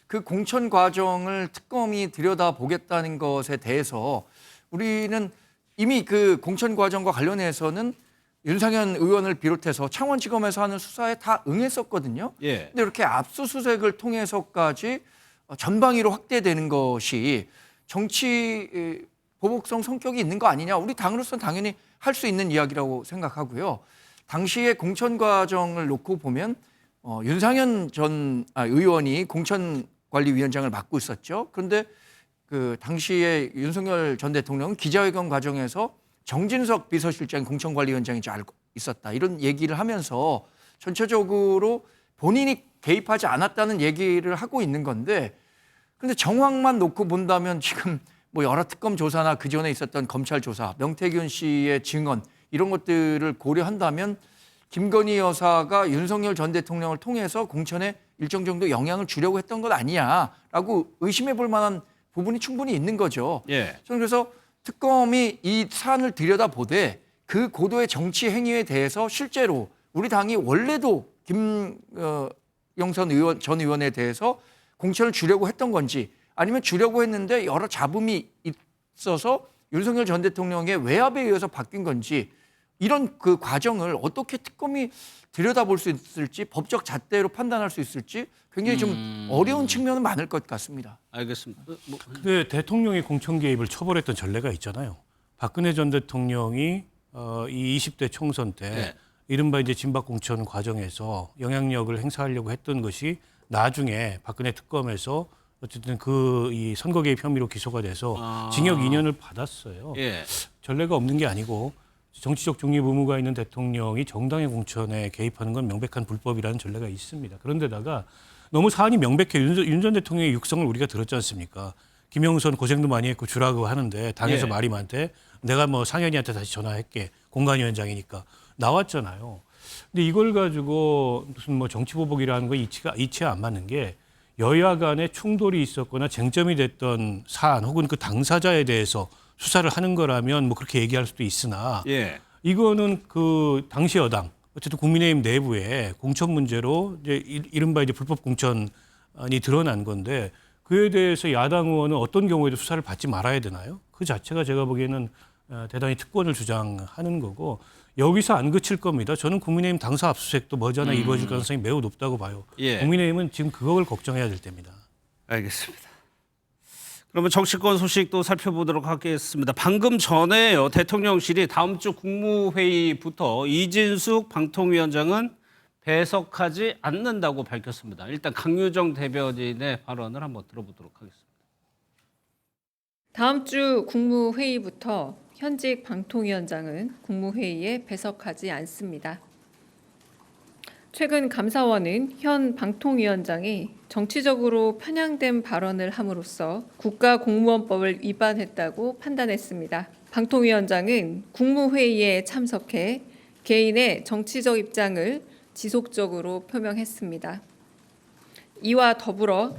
그 공천 과정을 특검이 들여다보겠다는 것에 대해서 우리는 이미 그 공천 과정과 관련해서는 윤상현 의원을 비롯해서 창원지검에서 하는 수사에 다 응했었거든요. 예. 근데 이렇게 압수수색을 통해서까지 전방위로 확대되는 것이 정치 보복성 성격이 있는 거 아니냐. 우리 당으로서는 당연히 할 수 있는 이야기라고 생각하고요. 당시의 공천 과정을 놓고 보면 윤상현 전 의원이 공천관리위원장을 맡고 있었죠. 그런데 그 당시에 윤석열 전 대통령은 기자회견 과정에서 정진석 비서실장이 공천관리위원장인 줄 알고 있었다. 이런 얘기를 하면서 전체적으로 본인이 개입하지 않았다는 얘기를 하고 있는 건데, 근데 정황만 놓고 본다면 지금 뭐 여러 특검 조사나 그 전에 있었던 검찰 조사, 명태균 씨의 증언 이런 것들을 고려한다면 김건희 여사가 윤석열 전 대통령을 통해서 공천에 일정 정도 영향을 주려고 했던 것 아니냐라고 의심해 볼 만한 부분이 충분히 있는 거죠. 예. 저는 그래서 특검이 이 사안을 들여다보되 그 고도의 정치 행위에 대해서 실제로 우리 당이 원래도 김영선 전 의원에 대해서 공천을 주려고 했던 건지, 아니면 주려고 했는데 여러 잡음이 있어서 윤석열 전 대통령의 외압에 의해서 바뀐 건지, 이런 그 과정을 어떻게 특검이 들여다볼 수 있을지, 법적 잣대로 판단할 수 있을지 굉장히 좀 어려운 측면은 많을 것 같습니다. 알겠습니다. 근데 대통령이 공천 개입을 처벌했던 전례가 있잖아요. 박근혜 전 대통령이 이 20대 총선 때 네. 이른바 이제 진박 공천 과정에서 영향력을 행사하려고 했던 것이 나중에 박근혜 특검에서 어쨌든 그 이 선거 개입 혐의로 기소가 돼서 징역 2년을 받았어요. 예. 전례가 없는 게 아니고 정치적 중립 의무가 있는 대통령이 정당의 공천에 개입하는 건 명백한 불법이라는 전례가 있습니다. 그런데다가 너무 사안이 명백해. 윤 전 대통령의 육성을 우리가 들었지 않습니까? 김영선 고생도 많이 했고 주라고 하는데 당에서 예. 말이 많대. 내가 뭐 상현이한테 다시 전화할게. 공관위원장이니까. 나왔잖아요. 근데 이걸 가지고 무슨 뭐 정치보복이라는 거 이치가 안 맞는 게, 여야 간에 충돌이 있었거나 쟁점이 됐던 사안 혹은 그 당사자에 대해서 수사를 하는 거라면 뭐 그렇게 얘기할 수도 있으나, 예. 이거는 그 당시 여당 어쨌든 국민의힘 내부에 공천 문제로 이제 이른바 이제 불법 공천이 드러난 건데, 그에 대해서 야당 의원은 어떤 경우에도 수사를 받지 말아야 되나요? 그 자체가 제가 보기에는 대단히 특권을 주장하는 거고, 여기서 안 그칠 겁니다. 저는 국민의힘 당사 압수수색도 머지않아 이루어질 가능성이 매우 높다고 봐요. 예. 국민의힘은 지금 그걸 걱정해야 될 때입니다. 알겠습니다. 그러면 정치권 소식도 살펴보도록 하겠습니다. 방금 전에요, 대통령실이 다음 주 국무회의부터 이진숙 방통위원장은 배석하지 않는다고 밝혔습니다. 일단 강유정 대변인의 발언을 한번 들어보도록 하겠습니다. 다음 주 국무회의부터 현직 방통위원장은 국무회의에 배석하지 않습니다. 최근 감사원은 현 방통위원장이 정치적으로 편향된 발언을 함으로써 국가공무원법을 위반했다고 판단했습니다. 방통위원장은 국무회의에 참석해 개인의 정치적 입장을 지속적으로 표명했습니다. 이와 더불어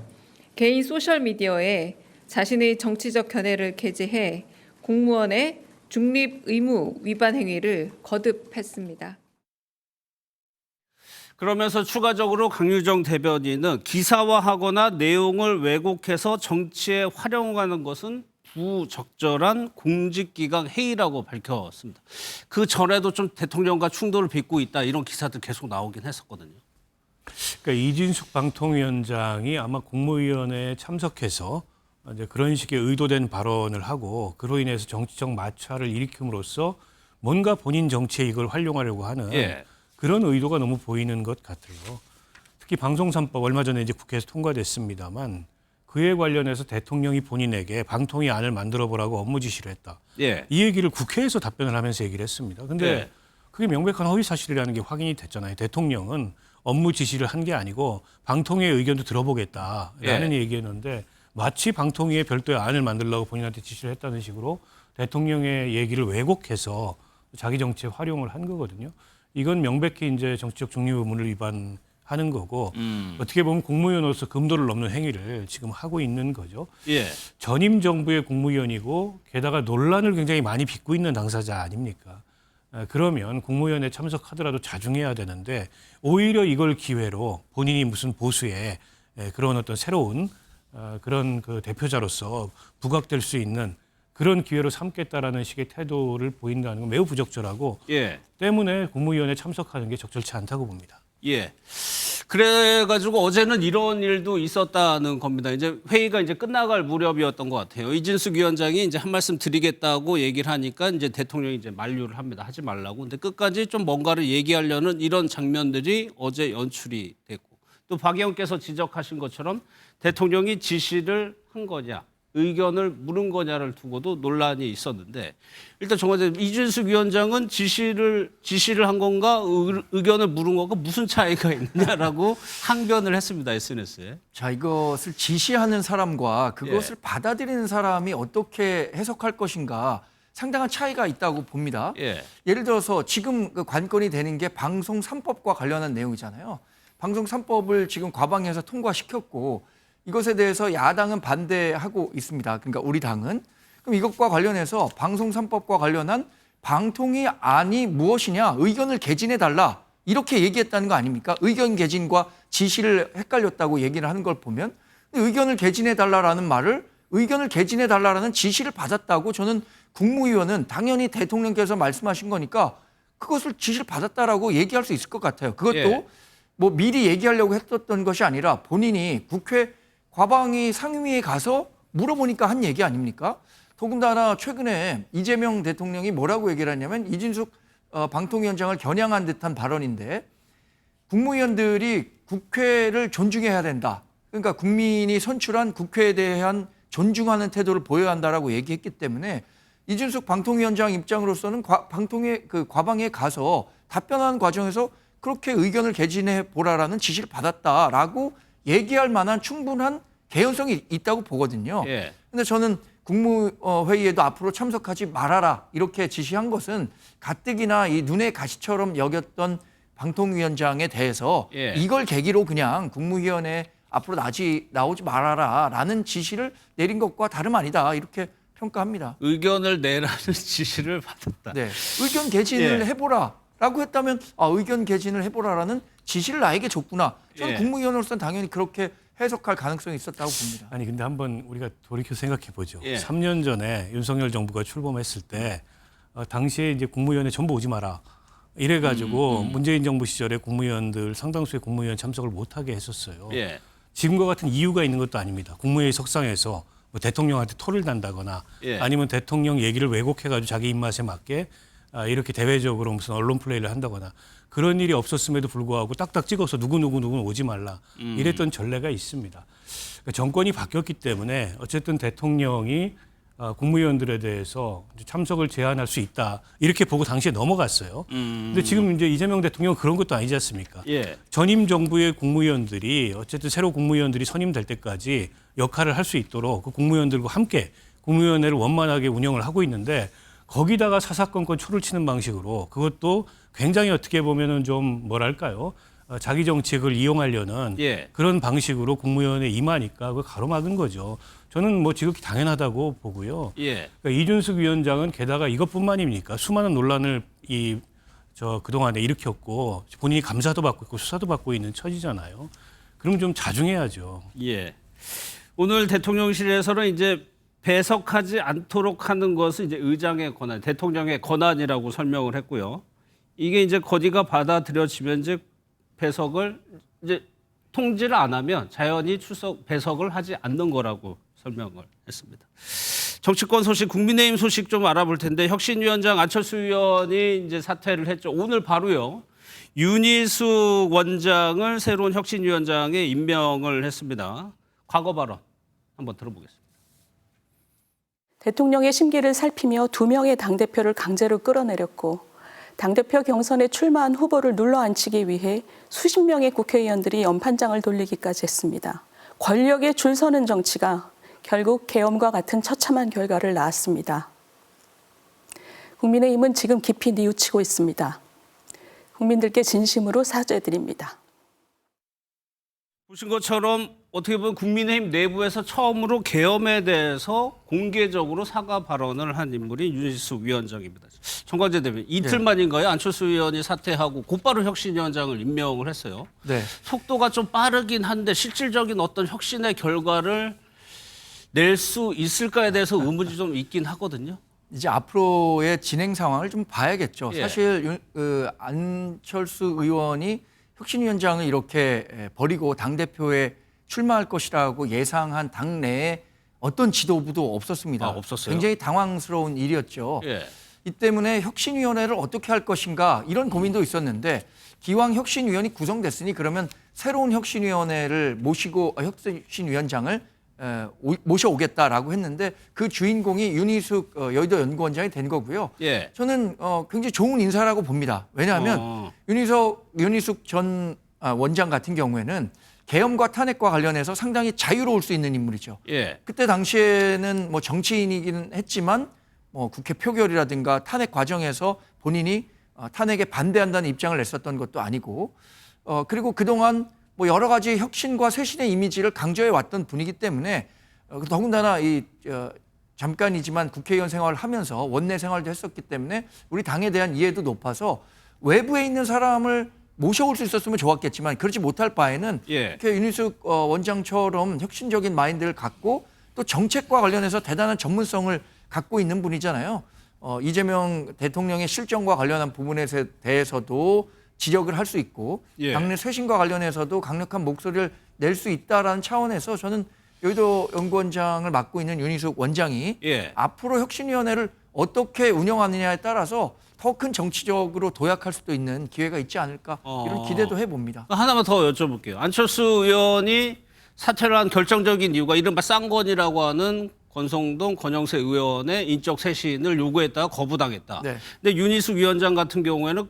개인 소셜미디어에 자신의 정치적 견해를 게재해 공무원의 중립 의무 위반 행위를 거듭했습니다. 그러면서 추가적으로 강유정 대변인은 기사화하거나 내용을 왜곡해서 정치에 활용하는 것은 부적절한 공직기강 해이라고 밝혔습니다. 그 전에도 좀 대통령과 충돌을 빚고 있다, 이런 기사들 계속 나오긴 했었거든요. 그러니까 이진숙 방통위원장이 아마 국무위원회에 참석해서 이제 그런 식의 의도된 발언을 하고, 그로 인해서 정치적 마찰을 일으킴으로써 뭔가 본인 정치에 이걸 활용하려고 하는 예. 그런 의도가 너무 보이는 것 같아요. 특히 방송3법 얼마 전에 이제 국회에서 통과됐습니다만, 그에 관련해서 대통령이 본인에게 방통위 안을 만들어 보라고 업무 지시를 했다. 예. 이 얘기를 국회에서 답변을 하면서 얘기를 했습니다. 근데 예. 그게 명백한 허위 사실이라는 게 확인이 됐잖아요. 대통령은 업무 지시를 한 게 아니고 방통위의 의견도 들어보겠다라는 얘기였는데, 마치 방통위에 별도의 안을 만들려고 본인한테 지시를 했다는 식으로 대통령의 얘기를 왜곡해서 자기 정치에 활용을 한 거거든요. 이건 명백히 이제 정치적 중립 의무를 위반하는 거고, 어떻게 보면 국무위원으로서 금도를 넘는 행위를 지금 하고 있는 거죠. 예. 전임 정부의 국무위원이고 게다가 논란을 굉장히 많이 빚고 있는 당사자 아닙니까? 그러면 국무위원회에 참석하더라도 자중해야 되는데, 오히려 이걸 기회로 본인이 무슨 보수의 그런 어떤 새로운 그런 그 대표자로서 부각될 수 있는 그런 기회로 삼겠다라는 식의 태도를 보인다는 건 매우 부적절하고, 예. 때문에 국무위원회에 참석하는 게 적절치 않다고 봅니다. 예. 그래가지고 어제는 이런 일도 있었다는 겁니다. 이제 회의가 이제 끝나갈 무렵이었던 것 같아요. 이진숙 위원장이 이제 한 말씀 드리겠다고 얘기를 하니까 이제 대통령이 이제 만류를 합니다. 하지 말라고. 근데 끝까지 좀 뭔가를 얘기하려는 이런 장면들이 어제 연출이 됐고, 또 박 의원께서 지적하신 것처럼 대통령이 지시를 한 거냐, 의견을 물은 거냐를 두고도 논란이 있었는데, 일단 정말 이준숙 위원장은 지시를 한 건가 의견을 물은 건가 무슨 차이가 있느냐라고 항변을 했습니다. SNS에. 자, 이것을 지시하는 사람과 그것을 받아들이는 사람이 어떻게 해석할 것인가 상당한 차이가 있다고 봅니다. 예를 들어서 지금 그 관건이 되는 게 방송 3법과 관련한 내용이잖아요. 방송 3법을 지금 과방위에서 통과시켰고 이것에 대해서 야당은 반대하고 있습니다. 그러니까 우리 당은. 그럼 이것과 관련해서 방송 3법과 관련한 방통위 안이 무엇이냐, 의견을 개진해달라 이렇게 얘기했다는 거 아닙니까? 의견 개진과 지시를 헷갈렸다고 얘기를 하는 걸 보면 의견을 개진해달라라는 말을 의견을 개진해달라라는 지시를 받았다고 저는 국무위원은 당연히 대통령께서 말씀하신 거니까 그것을 지시를 받았다라고 얘기할 수 있을 것 같아요. 그것도 뭐 미리 얘기하려고 했었던 것이 아니라 본인이 국회 과방위 상임위에 가서 물어보니까 한 얘기 아닙니까? 더군다나 최근에 이재명 대통령이 뭐라고 얘기를 했냐면 이진숙 방통위원장을 겨냥한 듯한 발언인데 국무위원들이 국회를 존중해야 된다. 그러니까 국민이 선출한 국회에 대한 존중하는 태도를 보여야 한다라고 얘기했기 때문에 이준숙 방통위원장 입장으로서는 과방위에 가서 답변하는 과정에서 그렇게 의견을 개진해 보라라는 지시를 받았다라고 얘기할 만한 충분한 개연성이 있다고 보거든요. 그런데 저는 국무회의에도 앞으로 참석하지 말아라 이렇게 지시한 것은 가뜩이나 이 눈의 가시처럼 여겼던 방통위원장에 대해서 이걸 계기로 그냥 국무위원회 앞으로 나오지 말아라라는 지시를 내린 것과 다름 아니다 이렇게 평가합니다. 의견을 내라는 지시를 받았다. 네, 의견 개진을 해보라라고 했다면 의견 개진을 해보라라는 지시를 나에게 줬구나. 저는 국무위원으로서는 당연히 그렇게 해석할 가능성이 있었다고 봅니다. 아니 근데 한번 우리가 돌이켜 생각해 보죠. 3년 전에 윤석열 정부가 출범했을 때 당시에 이제 국무위원회 전부 오지 마라. 이래가지고 문재인 정부 시절에 국무위원들 상당수의 국무위원 참석을 못하게 했었어요. 지금과 같은 이유가 있는 것도 아닙니다. 국무회의 석상에서 뭐 대통령한테 토를 단다거나 아니면 대통령 얘기를 왜곡해가지고 자기 입맛에 맞게 이렇게 대외적으로 무슨 언론 플레이를 한다거나 그런 일이 없었음에도 불구하고 딱딱 찍어서 누구는 오지 말라 이랬던 전례가 있습니다. 그러니까 정권이 바뀌었기 때문에 어쨌든 대통령이 국무위원들에 대해서 참석을 제한할 수 있다 이렇게 보고 당시에 넘어갔어요. 근데 지금 이제 이재명 대통령은 그런 것도 아니지 않습니까? 전임 정부의 국무위원들이 어쨌든 새로 국무위원들이 선임될 때까지 역할을 할 수 있도록 그 국무위원들과 함께 국무위원회를 원만하게 운영을 하고 있는데 거기다가 사사건건 초를 치는 방식으로 그것도 굉장히 어떻게 보면은 좀 뭐랄까요? 자기 정책을 이용하려는 그런 방식으로 국무위원회에 임하니까 그걸 가로막은 거죠. 저는 뭐 지극히 당연하다고 보고요. 그러니까 이준숙 위원장은 게다가 이것뿐만입니까? 수많은 논란을 그동안에 일으켰고 본인이 감사도 받고 있고 수사도 받고 있는 처지잖아요. 그럼 좀 자중해야죠. 오늘 대통령실에서는 이제 배석하지 않도록 하는 것은 이제 의장의 권한, 대통령의 권한이라고 설명을 했고요. 이게 이제 거기가 받아들여지면 이제 배석을 이제 통지를 안 하면 자연히 배석을 하지 않는 거라고 설명을 했습니다. 정치권 소식, 국민의힘 소식 좀 알아볼 텐데 혁신위원장 안철수 의원이 이제 사퇴를 했죠. 오늘 바로요. 윤희숙 원장을 새로운 혁신위원장에 임명을 했습니다. 과거 발언 한번 들어보겠습니다. 대통령의 심기를 살피며 2명의 당대표를 강제로 끌어내렸고 당대표 경선에 출마한 후보를 눌러앉히기 위해 수십 명의 국회의원들이 연판장을 돌리기까지 했습니다. 권력에 줄 서는 정치가 결국 계엄과 같은 처참한 결과를 낳았습니다. 국민의힘은 지금 깊이 뉘우치고 있습니다. 국민들께 진심으로 사죄드립니다. 보신 것처럼 어떻게 보면 국민의힘 내부에서 처음으로 계엄에 대해서 공개적으로 사과 발언을 한 인물이 윤희숙 위원장입니다. 정광재 대변인, 이틀 만인가요? 안철수 의원이 사퇴하고 곧바로 혁신위원장을 임명을 했어요. 속도가 좀 빠르긴 한데 실질적인 어떤 혁신의 결과를 낼 수 있을까에 대해서 의문이 좀 있긴 하거든요. 이제 앞으로의 진행 상황을 좀 봐야겠죠. 사실 안철수 의원이 혁신위원장을 이렇게 버리고 당대표에 출마할 것이라고 예상한 당내에 어떤 지도부도 없었습니다. 아, 없었어요? 굉장히 당황스러운 일이었죠. 예. 이 때문에 혁신위원회를 어떻게 할 것인가 이런 고민도 있었는데 기왕 혁신위원이 구성됐으니 그러면 새로운 혁신위원회를 모시고 혁신위원장을 모셔오겠다라고 했는데 그 주인공이 윤희숙 여의도 연구원장이 된 거고요. 예. 저는 굉장히 좋은 인사라고 봅니다. 왜냐하면 윤희숙 전 원장 같은 경우에는 계엄과 탄핵과 관련해서 상당히 자유로울 수 있는 인물이죠. 예. 그때 당시에는 뭐 정치인이긴 했지만 뭐 국회 표결이라든가 탄핵 과정에서 본인이 탄핵에 반대한다는 입장을 냈었던 것도 아니고 그리고 그동안 뭐 여러 가지 혁신과 쇄신의 이미지를 강조해 왔던 분이기 때문에 더군다나 잠깐이지만 국회의원 생활을 하면서 원내 생활도 했었기 때문에 우리 당에 대한 이해도 높아서 외부에 있는 사람을 모셔올 수 있었으면 좋았겠지만 그렇지 못할 바에는 이렇게 윤희숙 원장처럼 혁신적인 마인드를 갖고 또 정책과 관련해서 대단한 전문성을 갖고 있는 분이잖아요. 이재명 대통령의 실정과 관련한 부분에 대해서도 지적을 할 수 있고 당내 쇄신과 관련해서도 강력한 목소리를 낼 수 있다라는 차원에서 저는 여의도 연구원장을 맡고 있는 윤희숙 원장이 앞으로 혁신위원회를 어떻게 운영하느냐에 따라서 더 큰 정치적으로 도약할 수도 있는 기회가 있지 않을까 이런 기대도 해봅니다. 하나만 더 여쭤볼게요. 안철수 의원이 사퇴를 한 결정적인 이유가 이른바 쌍권이라고 하는 권성동, 권영세 의원의 인적 쇄신을 요구했다가 거부당했다. 네. 근데 윤희숙 위원장 같은 경우에는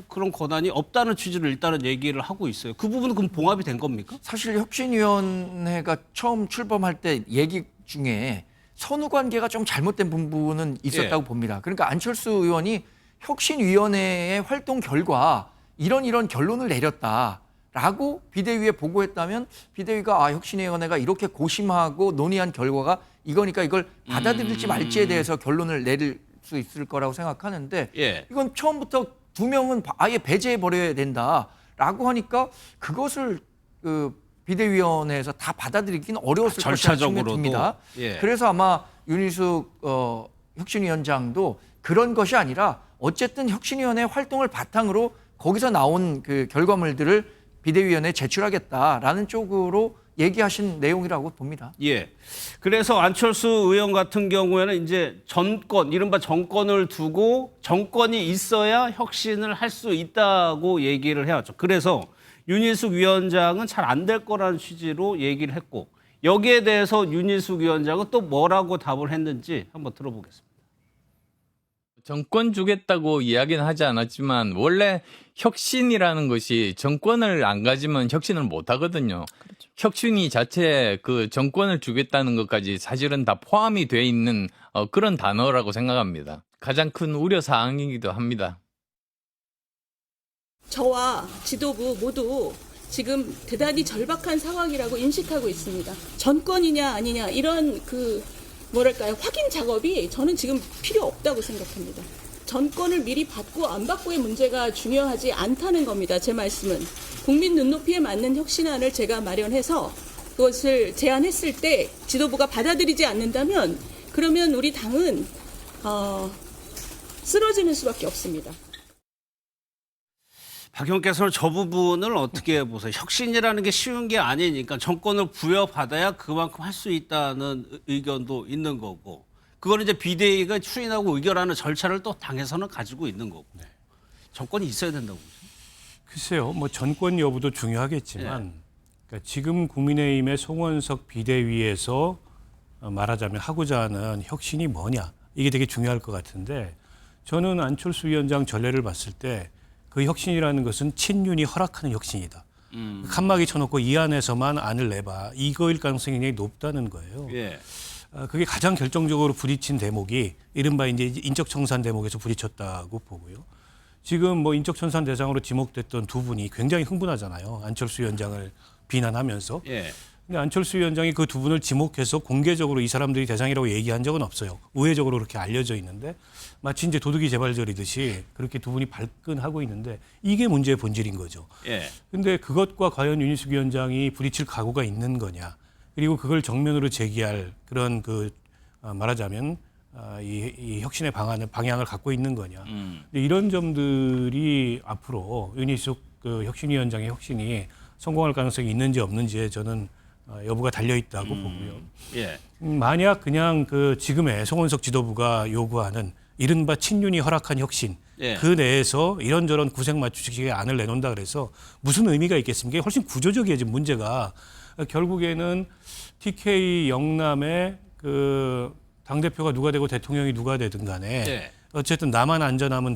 그런 권한이 없다는 취지를 일단은 얘기를 하고 있어요. 그 부분은 그럼 봉합이 된 겁니까? 사실 혁신위원회가 처음 출범할 때 얘기 중에 선후 관계가 좀 잘못된 부분은 있었다고 봅니다. 그러니까 안철수 의원이 혁신위원회의 활동 결과 이런 결론을 내렸다라고 비대위에 보고했다면 비대위가 혁신위원회가 이렇게 고심하고 논의한 결과가 이거니까 이걸 받아들일지 말지에 대해서 결론을 내릴 수 있을 거라고 생각하는데 이건 처음부터 2명은 아예 배제해버려야 된다라고 하니까 그것을 비대위원회에서 다 받아들이기는 어려웠을 것이라는 생각이 듭니다. 그래서 아마 윤희숙 혁신위원장도 그런 것이 아니라 어쨌든 혁신위원회 활동을 바탕으로 거기서 나온 그 결과물들을 비대위원회에 제출하겠다라는 쪽으로 얘기하신 내용이라고 봅니다. 그래서 안철수 의원 같은 경우에는 이제 이른바 정권을 두고 정권이 있어야 혁신을 할 수 있다고 얘기를 해왔죠. 그래서 윤희숙 위원장은 잘 안 될 거라는 취지로 얘기를 했고 여기에 대해서 윤희숙 위원장은 또 뭐라고 답을 했는지 한번 들어보겠습니다. 정권 주겠다고 이야기는 하지 않았지만 원래 혁신이라는 것이 정권을 안 가지면 혁신을 못 하거든요. 그렇죠. 혁신이 자체 그 정권을 주겠다는 것까지 사실은 다 포함이 돼 있는 그런 단어라고 생각합니다. 가장 큰 우려 사항이기도 합니다. 저와 지도부 모두 지금 대단히 절박한 상황이라고 인식하고 있습니다. 전권이냐 아니냐 이런 확인 작업이 저는 지금 필요 없다고 생각합니다. 전권을 미리 받고 안 받고의 문제가 중요하지 않다는 겁니다. 제 말씀은. 국민 눈높이에 맞는 혁신안을 제가 마련해서 그것을 제안했을 때 지도부가 받아들이지 않는다면 그러면 우리 당은 쓰러지는 수밖에 없습니다. 박 의원께서는 저 부분을 어떻게 보세요? 혁신이라는 게 쉬운 게 아니니까 정권을 부여받아야 그만큼 할 수 있다는 의견도 있는 거고 그거는 이제 비대위가 추인하고 의결하는 절차를 또 당에서는 가지고 있는 거고 정권이 있어야 된다고 보죠. 글쎄요. 뭐 전권 여부도 중요하겠지만 그러니까 지금 국민의힘의 송원석 비대위에서 말하자면 하고자 하는 혁신이 뭐냐 이게 되게 중요할 것 같은데 저는 안철수 위원장 전례를 봤을 때 그 혁신이라는 것은 친윤이 허락하는 혁신이다. 칸막이 쳐놓고 이 안에서만 안을 내봐. 이거일 가능성이 굉장히 높다는 거예요. 그게 가장 결정적으로 부딪힌 대목이 이른바 이제 인적청산 대목에서 부딪혔다고 보고요. 지금 뭐 인적청산 대상으로 지목됐던 두 분이 굉장히 흥분하잖아요. 안철수 위원장을 비난하면서. 근데 안철수 위원장이 그 두 분을 지목해서 공개적으로 이 사람들이 대상이라고 얘기한 적은 없어요. 우회적으로 그렇게 알려져 있는데 마치 이제 도둑이 재발절이듯이 그렇게 두 분이 발끈하고 있는데 이게 문제의 본질인 거죠. 근데 그것과 과연 윤희숙 위원장이 부딪힐 각오가 있는 거냐. 그리고 그걸 정면으로 제기할 그런 말하자면 이 혁신의 방향을 갖고 있는 거냐. 이런 점들이 앞으로 윤희숙 그 혁신위원장의 혁신이 성공할 가능성이 있는지 없는지에 저는 여부가 달려 있다고 보고요. 예. 만약 그냥 그 지금의 송원석 지도부가 요구하는 이른바 친윤이 허락한 혁신 예. 그 내에서 이런저런 구색 맞추기의 안을 내놓는다 그래서 무슨 의미가 있겠습니까? 이게 훨씬 구조적이에요. 지금 문제가 결국에는 TK 영남의 그 당대표가 누가 되고 대통령이 누가 되든 간에 예. 어쨌든 나만 안전하면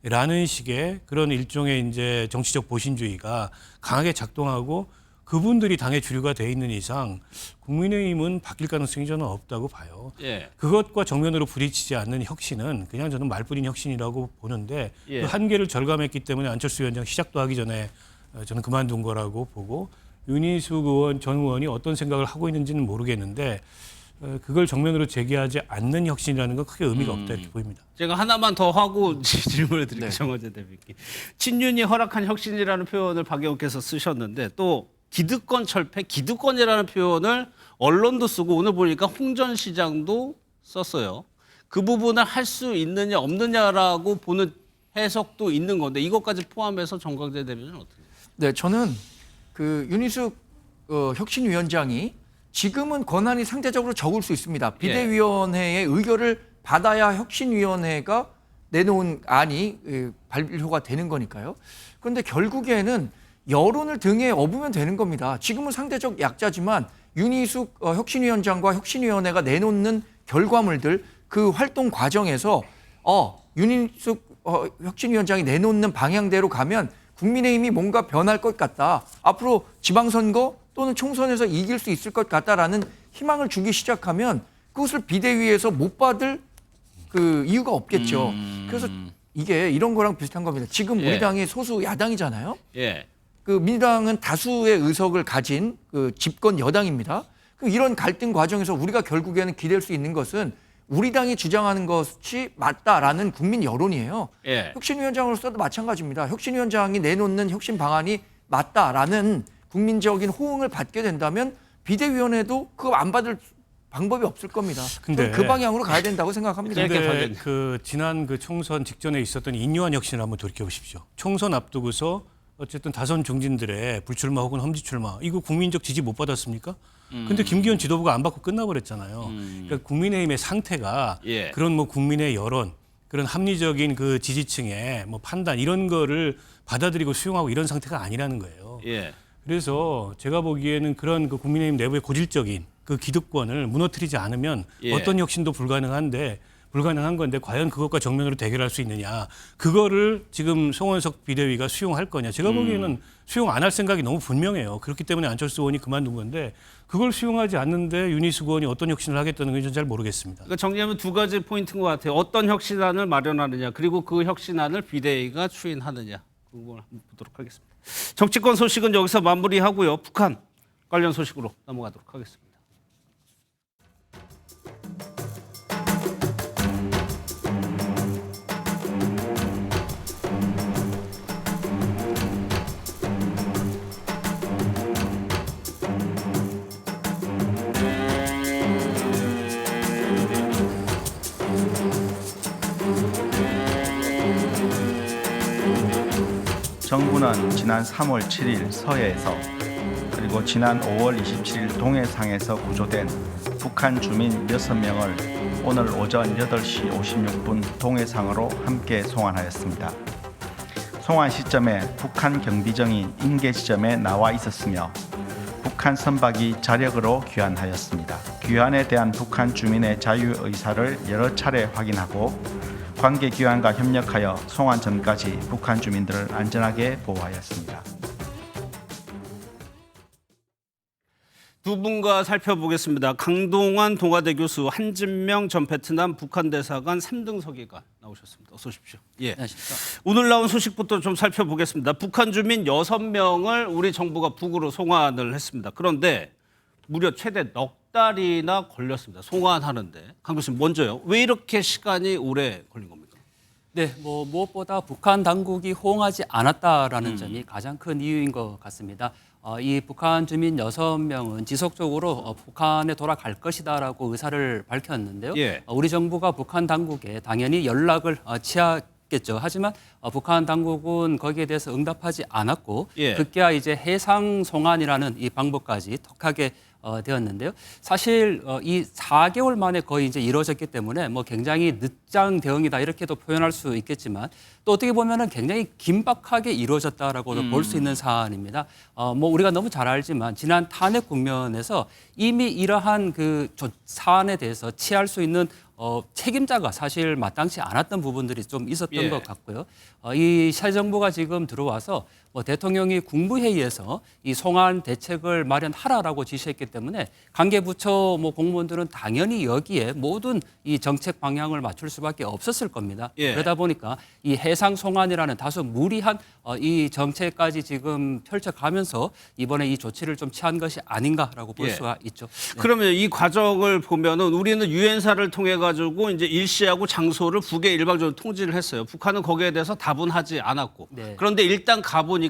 돼라는 식의 그런 일종의 이제 정치적 보신주의가 강하게 작동하고 그분들이 당의 주류가 돼 있는 이상 국민의힘은 바뀔 가능성이 저는 없다고 봐요. 예. 그것과 정면으로 부딪히지 않는 혁신은 그냥 저는 말뿐인 혁신이라고 보는데 예. 그 한계를 절감했기 때문에 안철수 위원장 시작도 하기 전에 저는 그만둔 거라고 보고 윤희숙 전 의원이 어떤 생각을 하고 있는지는 모르겠는데 그걸 정면으로 제기하지 않는 혁신이라는 건 크게 의미가 없다 이렇게 보입니다. 제가 하나만 더 하고 질문을 드릴게요. 네. 정원재 대표께. 친윤이 허락한 혁신이라는 표현을 박 의원께서 쓰셨는데 또 기득권 철폐, 기득권이라는 표현을 언론도 쓰고 오늘 보니까 홍전 시장도 썼어요. 그 부분을 할 수 있느냐 없느냐라고 보는 해석도 있는 건데 이것까지 포함해서 정광재 대변인은 어떻게 돼요? 네, 저는 그 윤희숙 혁신위원장이 지금은 권한이 상대적으로 적을 수 있습니다. 비대위원회의 의결을 받아야 혁신위원회가 내놓은 안이 발효가 되는 거니까요. 그런데 결국에는 여론을 등에 업으면 되는 겁니다. 지금은 상대적 약자지만 윤희숙 혁신위원장과 혁신위원회가 내놓는 결과물들 그 활동 과정에서 윤희숙 혁신위원장이 내놓는 방향대로 가면 국민의힘이 뭔가 변할 것 같다. 앞으로 지방선거 또는 총선에서 이길 수 있을 것 같다라는 희망을 주기 시작하면 그것을 비대위에서 못 받을 그 이유가 없겠죠. 그래서 이게 이런 거랑 비슷한 겁니다. 지금 우리 예. 당이 소수 야당이잖아요. 예. 그 민주당은 다수의 의석을 가진 그 집권 여당입니다. 그럼 이런 갈등 과정에서 우리가 결국에는 기댈 수 있는 것은 우리 당이 주장하는 것이 맞다라는 국민 여론이에요. 예. 혁신위원장으로서도 마찬가지입니다. 혁신위원장이 내놓는 혁신 방안이 맞다라는 국민적인 호응을 받게 된다면 비대위원회도 그거 안 받을 방법이 없을 겁니다. 근데 그 방향으로 가야 된다고 생각합니다. 근데 그 지난 그 총선 직전에 있었던 인요한 혁신을 한번 돌이켜 보십시오. 총선 앞두고서 어쨌든 다선 중진들의 불출마 혹은 험지 출마 이거 국민적 지지 못 받았습니까? 근데 김기현 지도부가 안 받고 끝나버렸잖아요. 그러니까 국민의힘의 상태가 예. 그런 뭐 국민의 여론, 그런 합리적인 그 지지층의 뭐 판단 이런 거를 받아들이고 수용하고 이런 상태가 아니라는 거예요. 예. 그래서 제가 보기에는 그런 그 국민의힘 내부의 고질적인 그 기득권을 무너뜨리지 않으면 예. 어떤 혁신도 불가능한 건데 과연 그것과 정면으로 대결할 수 있느냐. 그거를 지금 송원석 비대위가 수용할 거냐. 제가 보기에는 수용 안 할 생각이 너무 분명해요. 그렇기 때문에 안철수 의원이 그만둔 건데 그걸 수용하지 않는데 윤희숙 의원이 어떤 혁신을 하겠다는 건 잘 모르겠습니다. 그러니까 정리하면 두 가지 포인트인 것 같아요. 어떤 혁신안을 마련하느냐 그리고 그 혁신안을 비대위가 추인하느냐. 그걸 한번 보도록 하겠습니다. 정치권 소식은 여기서 마무리하고요. 북한 관련 소식으로 넘어가도록 하겠습니다. 정부는 지난 3월 7일 서해에서 그리고 지난 5월 27일 동해상에서 구조된 북한 주민 6명을 오늘 오전 8시 56분 동해상으로 함께 송환하였습니다. 송환 시점에 북한 경비정이 인계 지점에 나와 있었으며 북한 선박이 자력으로 귀환하였습니다. 귀환에 대한 북한 주민의 자유 의사를 여러 차례 확인하고 관계기관과 협력하여 송환 전까지 북한 주민들을 안전하게 보호하였습니다. 두 분과 살펴보겠습니다. 강동환 동아대 교수, 한진명 전 베트남 북한 대사관 3등 서기관 나오셨습니다. 어서 오십시오. 예. 오늘 나온 소식부터 좀 살펴보겠습니다. 북한 주민 6명을 우리 정부가 북으로 송환을 했습니다. 그런데 무려 최대 넉 달이나 걸렸습니다. 송환하는데. 강 교수님 먼저요. 왜 이렇게 시간이 오래 걸린 겁니까? 네, 무엇보다 북한 당국이 호응하지 않았다라는 점이 가장 큰 이유인 것 같습니다. 이 북한 주민 6명은 지속적으로 북한에 돌아갈 것이다라고 의사를 밝혔는데요. 예. 우리 정부가 북한 당국에 당연히 연락을 했겠죠. 하지만 북한 당국은 거기에 대해서 응답하지 않았고 예. 급기야 이제 해상 송환이라는 이 방법까지 톡하게 되었는데요. 사실 이 4개월 만에 거의 이제 이루어졌기 때문에 뭐 굉장히 늦장 대응이다 이렇게도 표현할 수 있겠지만 또 어떻게 보면은 굉장히 긴박하게 이루어졌다라고도 볼 수 있는 사안입니다. 뭐 우리가 너무 잘 알지만 지난 탄핵 국면에서 이미 이러한 그 사안에 대해서 취할 수 있는 책임자가 사실 마땅치 않았던 부분들이 좀 있었던 예. 것 같고요. 이 새 정부가 지금 들어와서 뭐 대통령이 국무회의에서 이 송환 대책을 마련하라라고 지시했기 때문에 관계부처 뭐 공무원들은 당연히 여기에 모든 이 정책 방향을 맞출 수밖에 없었을 겁니다. 예. 그러다 보니까 이 해상 송환이라는 다소 무리한 이 정책까지 지금 펼쳐가면서 이번에 이 조치를 좀 취한 것이 아닌가라고 볼 예. 수가 있죠. 네. 그러면 이 과정을 보면은 우리는 유엔사를 통해 가지고 이제 일시하고 장소를 북에 일방적으로 통지를 했어요. 북한은 거기에 대해서 답은 하지 않았고. 네. 그런데 일단 가보니까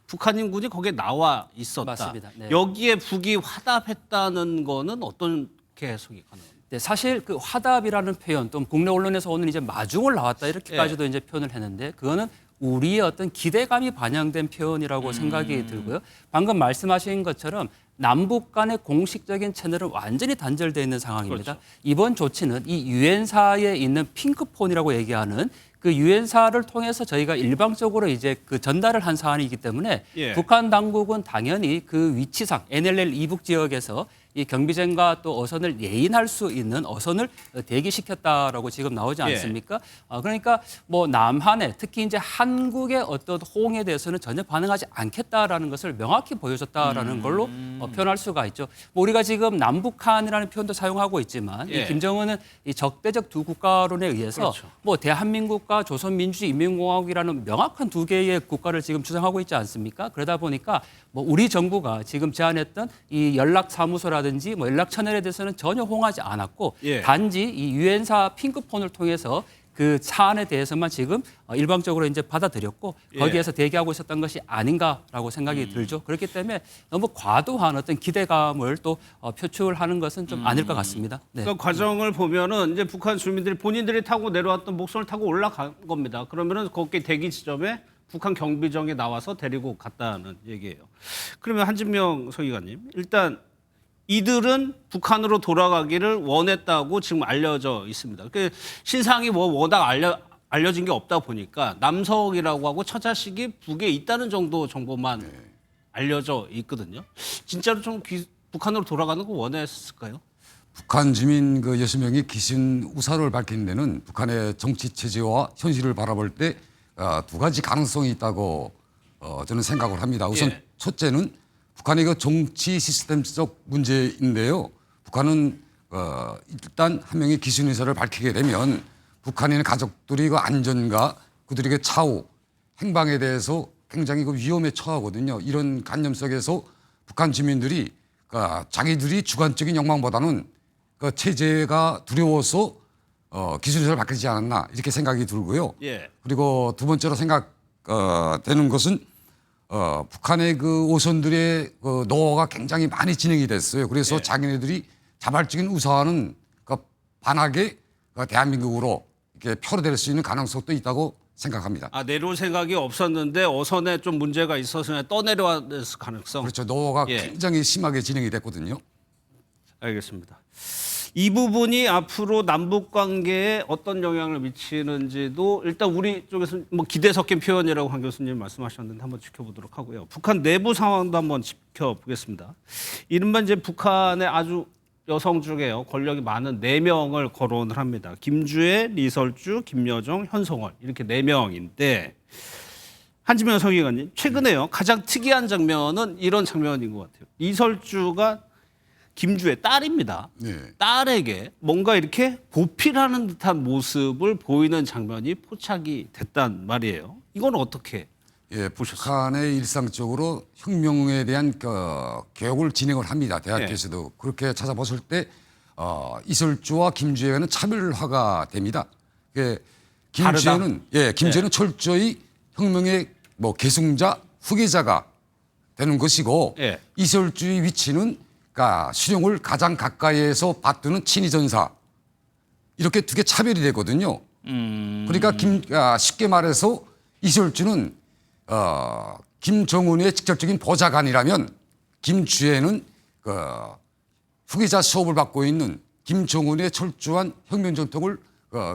북한 인군이 거기에 나와 있었다. 맞습니다. 네. 여기에 북이 화답했다는 거는 어떤 해석이 가능합니까? 네, 사실 그 화답이라는 표현 또 국내 언론에서 오늘 이제 마중을 나왔다 이렇게까지도 이제 표현을 했는데 그거는 우리의 어떤 기대감이 반영된 표현이라고 생각이 들고요. 방금 말씀하신 것처럼 남북 간의 공식적인 채널은 완전히 단절되어 있는 상황입니다. 그렇죠. 이번 조치는 이 유엔사에 있는 핑크폰이라고 얘기하는 그 유엔사를 통해서 저희가 일방적으로 이제 그 전달을 한 사안이기 때문에 예. 북한 당국은 당연히 그 위치상 NLL 이북 지역에서 이 경비쟁과 또 어선을 예인할 수 있는 어선을 대기시켰다라고 지금 나오지 예. 않습니까? 그러니까 뭐 남한에 특히 이제 한국의 어떤 호응에 대해서는 전혀 반응하지 않겠다라는 것을 명확히 보여줬다라는 걸로 표현할 수가 있죠. 뭐 우리가 지금 남북한이라는 표현도 사용하고 있지만 예. 이 김정은은 이 적대적 두 국가론에 의해서 그렇죠. 뭐 대한민국과 조선민주인민공화국이라는 명확한 두 개의 국가를 지금 주장하고 있지 않습니까? 그러다 보니까 뭐 우리 정부가 지금 제안했던 이 연락사무소라든지 뭐 연락 채널에 대해서는 전혀 호응하지 않았고 예. 단지 이 유엔사 핑크폰을 통해서 그 사안에 대해서만 지금 일방적으로 이제 받아들였고 거기에서 대기하고 있었던 것이 아닌가라고 생각이 들죠. 그렇기 때문에 너무 과도한 어떤 기대감을 또 표출하는 것은 좀 아닐 것 같습니다. 네. 그 과정을 보면은 이제 북한 주민들이 본인들이 타고 내려왔던 목선을 타고 올라간 겁니다. 그러면은 거기 대기 지점에 북한 경비정이 나와서 데리고 갔다는 얘기예요. 그러면 한진명 서기관님, 일단 이들은 북한으로 돌아가기를 원했다고 지금 알려져 있습니다. 그 신상이 뭐 워낙 알려진 게 없다 보니까 남석이라고 하고 처자식이 북에 있다는 정도 정보만 알려져 있거든요. 진짜로 좀 북한으로 돌아가는 거 원했을까요? 북한 주민 그 6명이 기신 우사를 밝힌 데는 북한의 정치 체제와 현실을 바라볼 때 두 가지 가능성이 있다고 저는 생각을 합니다. 우선 예. 첫째는 북한의 그 정치 시스템적 문제인데요. 북한은 일단 한 명의 기신 의사를 밝히게 되면 북한인의 가족들이 그 안전과 그들에게 차후 행방에 대해서 굉장히 그 위험에 처하거든요. 이런 관념 속에서 북한 주민들이 자기들이 주관적인 욕망보다는 그 체제가 두려워서 기술을 바뀌지 않았나 이렇게 생각이 들고요. 예. 그리고 두 번째로 생각되는 것은 북한의 그 오선들의 그 노화가 굉장히 많이 진행이 됐어요. 그래서 예. 자기네들이 자발적인 우사하는 그 반하게 대한민국으로 이렇게 표로될 수 있는 가능성도 있다고 생각합니다. 내려올 생각이 없었는데 어선에 좀 문제가 있어서 그냥 떠내려왔을 가능성. 그렇죠. 노화가 예. 굉장히 심하게 진행이 됐거든요. 알겠습니다. 이 부분이 앞으로 남북 관계에 어떤 영향을 미치는지도 일단 우리 쪽에서 뭐 기대 섞인 표현이라고 한 교수님 말씀하셨는데 한번 지켜보도록 하고요. 북한 내부 상황도 한번 지켜보겠습니다. 이른바 이제 북한의 아주 여성 중에요 권력이 많은 4명을 거론을 합니다. 김주애, 리설주, 김여정, 현송월 이렇게 4명인데 한진명 서기관님 최근에요 가장 특이한 장면은 이런 장면인 것 같아요. 리설주가 김주애 딸입니다. 네. 딸에게 뭔가 이렇게 보필하는 듯한 모습을 보이는 장면이 포착이 됐단 말이에요. 이건 어떻게 예, 보셨어요? 북한의 일상적으로 혁명에 대한 교육을 진행을 합니다. 대학교에서도. 네. 그렇게 찾아봤을 때 이설주와 김주애는 차별화가 됩니다. 김주애는 김주애는 철저히 혁명의 뭐 계승자, 후계자가 되는 것이고 이설주의 위치는 그러니까 수령을 가장 가까이에서 받드는 친위전사 이렇게 두 개 차별이 되거든요. 그러니까 쉽게 말해서 이설주는 김정은의 직접적인 보좌가 아니라면 김주애는 후계자 수업을 받고 있는 김정은의 철저한 혁명 전통을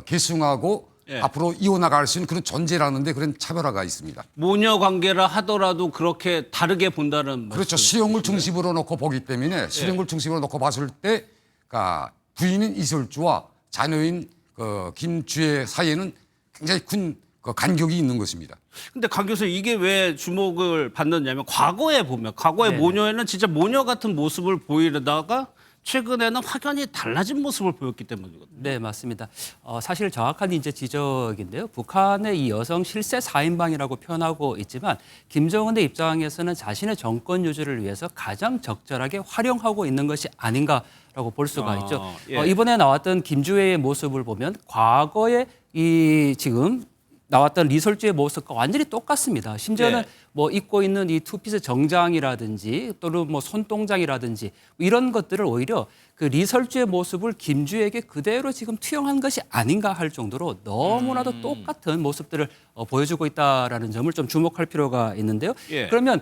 계승하고 앞으로 이어나갈 수 있는 그런 존재라는데 그런 차별화가 있습니다. 모녀 관계라 하더라도 그렇게 다르게 본다는 그렇죠. 수령을 중심으로 놓고 보기 때문에 수령을 중심으로 놓고 봤을 때 부인인 이설주와 자녀인 김주애 사이에는 굉장히 큰 간격이 있는 것입니다. 근데 강 교수 이게 왜 주목을 받느냐면 과거에 모녀에는 진짜 모녀 같은 모습을 보이려다가 최근에는 확연히 달라진 모습을 보였기 때문이거든요. 네, 맞습니다. 사실 정확한 이제 지적인데요. 북한의 이 여성 실세 4인방이라고 표현하고 있지만 김정은의 입장에서는 자신의 정권 유지를 위해서 가장 적절하게 활용하고 있는 것이 아닌가라고 볼 수가 있죠. 이번에 나왔던 김주애의 모습을 보면 과거에 지금 나왔던 리설주의 모습과 완전히 똑같습니다. 심지어는 뭐 입고 있는 이 투피스 정장이라든지 또는 뭐 손동장이라든지 이런 것들을 오히려 그 리설주의 모습을 김주애에게 그대로 지금 투영한 것이 아닌가 할 정도로 너무나도 똑같은 모습들을 보여주고 있다라는 점을 좀 주목할 필요가 있는데요. 그러면